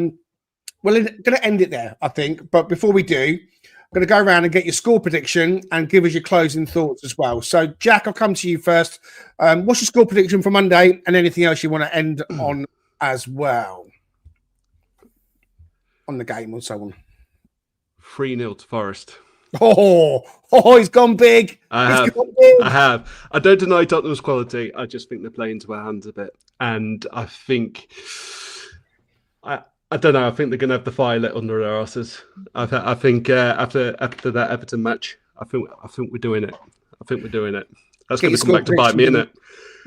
Speaker 2: going to end it there, I think. But before we do, I'm going to go around and get your score prediction and give us your closing thoughts as well. So, Jack, I'll come to you first. What's your score prediction for Monday and anything else you want to end on as well? On the game and so on.
Speaker 7: 3-0 to Forest.
Speaker 2: Oh, he's gone big.
Speaker 7: I have. I don't deny Tottenham's quality. I just think they're playing into our hands a bit. And I think... I don't know. I think they're going to have the fire lit under their asses. I think after that Everton match, I think we're doing it. That's going to come back to bite me, isn't it?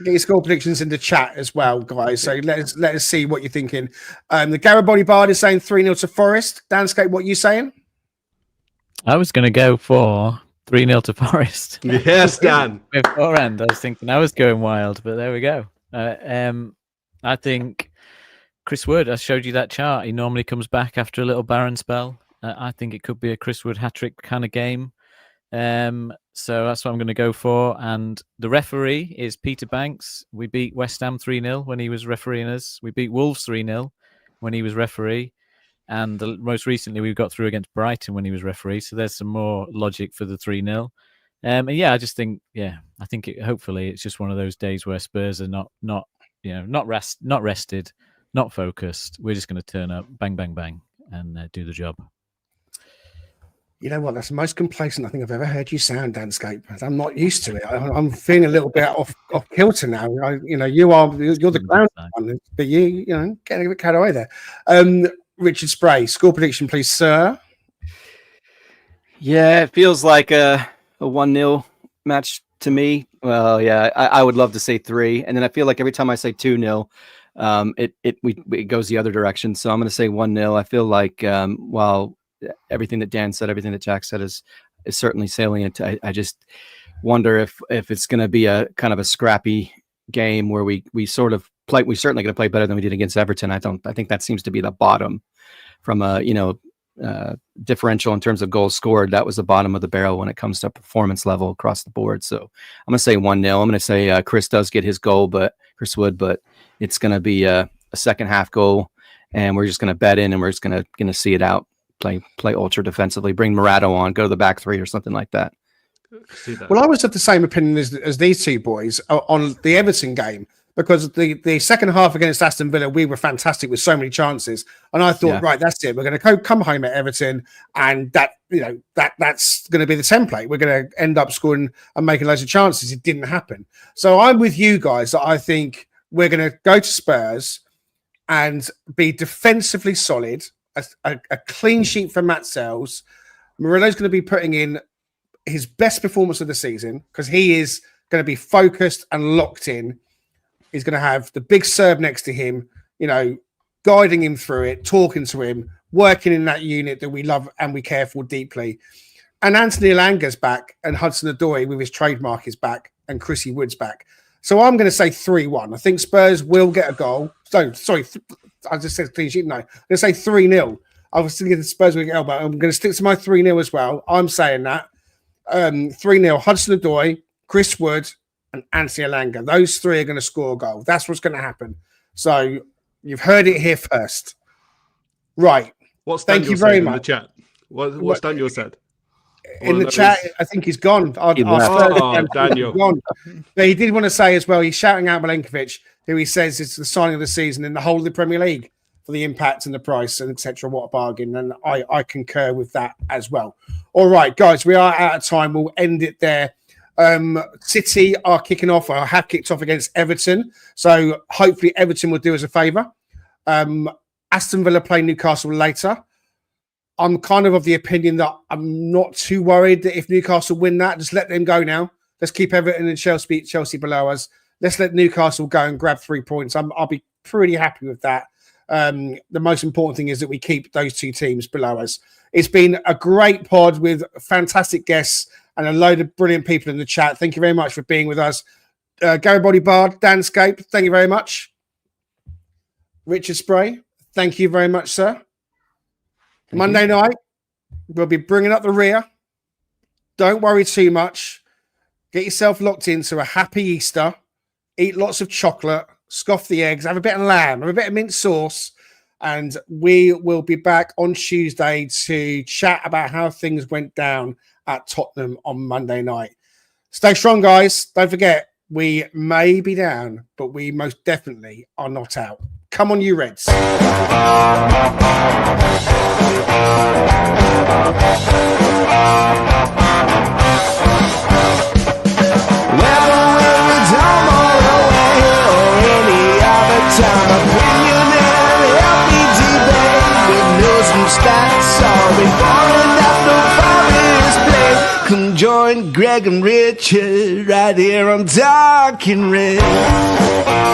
Speaker 2: Get your score predictions in the chat as well, guys. So let us see what you're thinking. The Garibaldi Bard is saying 3-0 to Forest. Danscape, what are you saying?
Speaker 6: I was going to go for 3-0 to Forest.
Speaker 7: Yes, Dan.
Speaker 6: Beforehand, I was thinking I was going wild, but there we go. I think Chris Wood, I showed you that chart. He normally comes back after a little barren spell. I think it could be a Chris Wood hat-trick kind of game. So that's what I'm going to go for. And the referee is Peter Banks. We beat West Ham 3-0 when he was refereeing us. We beat Wolves 3-0 when he was referee. And most recently, we got through against Brighton when he was referee. So there's some more logic for the 3-0. And yeah, I just think, I think hopefully it's just one of those days where Spurs are not rested, not focused. We're just going to turn up, bang, bang, bang, and do the job.
Speaker 2: You know what? That's the most complacent I think I've ever heard you sound, Danscape. I'm not used to it. I'm feeling a little bit off kilter now. You're the ground one, but you getting a bit carried away there. Richard Spray, score prediction, please, sir.
Speaker 5: Yeah, it feels like a 1-0 match to me. Well, yeah, I would love to say 3, and then I feel like every time I say 2-0, it goes the other direction. So I'm going to say 1-0. I feel like while everything that Dan said, everything that Jack said is certainly salient. I just wonder if it's going to be a kind of a scrappy game where we sort of play. We're certainly going to play better than we did against Everton. I think that seems to be the bottom from a differential in terms of goals scored. That was the bottom of the barrel when it comes to performance level across the board. So I'm going to say 1-0. I'm going to say Chris does get his goal, but Chris Wood, but it's going to be a second half goal, and we're just going to bet in, and we're just going to see it out. Play ultra defensively, bring Murado on, go to the back 3 or something like that.
Speaker 2: Well, I was of the same opinion as these two boys on the Everton game, because the second half against Aston Villa, we were fantastic with so many chances. And I thought, right, that's it. We're going to come home at Everton, and that's going to be the template. We're going to end up scoring and making loads of chances. It didn't happen. So I'm with you guys that I think we're going to go to Spurs and be defensively solid. A clean sheet for Matt Sells. Murillo's going to be putting in his best performance of the season because he is going to be focused and locked in. He's going to have the big Serb next to him, guiding him through it, talking to him, working in that unit that we love and we care for deeply. And Anthony Elanga's back, and Hudson-Odoi with his trademark is back, and Chrissy Wood's back. So I'm going to say 3-1. I think Spurs will get a goal. So, sorry, I just said clean sheet. No, I'm going to say 3-0. I was thinking the Spurs will get a goal, but I'm going to stick to my 3-0 as well. I'm saying that. 3-0, Hudson-Odoi, Chris Wood, and Anthony Elanga. Those 3 are going to score a goal. That's what's going to happen. So you've heard it here first. Right.
Speaker 7: What's
Speaker 2: Thank
Speaker 7: Daniel
Speaker 2: you very
Speaker 7: said
Speaker 2: much.
Speaker 7: in the chat? What's Daniel said?
Speaker 2: In the chat, I think he's gone.
Speaker 7: Daniel.
Speaker 2: Gone. But he did want to say as well, he's shouting out Milenkovic, who he says it's the signing of the season in the whole of the Premier League for the impact and the price and etc. What a bargain. And I concur with that as well. All right, guys, we are out of time. We'll end it there. City are kicking off, or have kicked off against Everton. So hopefully Everton will do us a favour. Aston Villa play Newcastle later. I'm kind of the opinion that I'm not too worried that if Newcastle win that, just let them go now. Let's keep Everton and Chelsea below us. Let's let Newcastle go and grab 3 points. I'll be pretty happy with that. The most important thing is that we keep those 2 teams below us. It's been a great pod with fantastic guests and a load of brilliant people in the chat. Thank you very much for being with us. Garibaldi Bard, Danscape, thank you very much. Richard Spray, thank you very much, sir. Monday night, we'll be bringing up the rear. Don't worry too much. Get yourself locked into a happy Easter. Eat lots of chocolate. Scoff the eggs. Have a bit of lamb. Have a bit of mint sauce. And we will be back on Tuesday to chat about how things went down at Tottenham on Monday night. Stay strong, guys. Don't forget, we may be down, but we most definitely are not out. Come on, you Reds.
Speaker 1: Stats are falling down the forest blade. Come join Greg and Richard right here on Talking Red.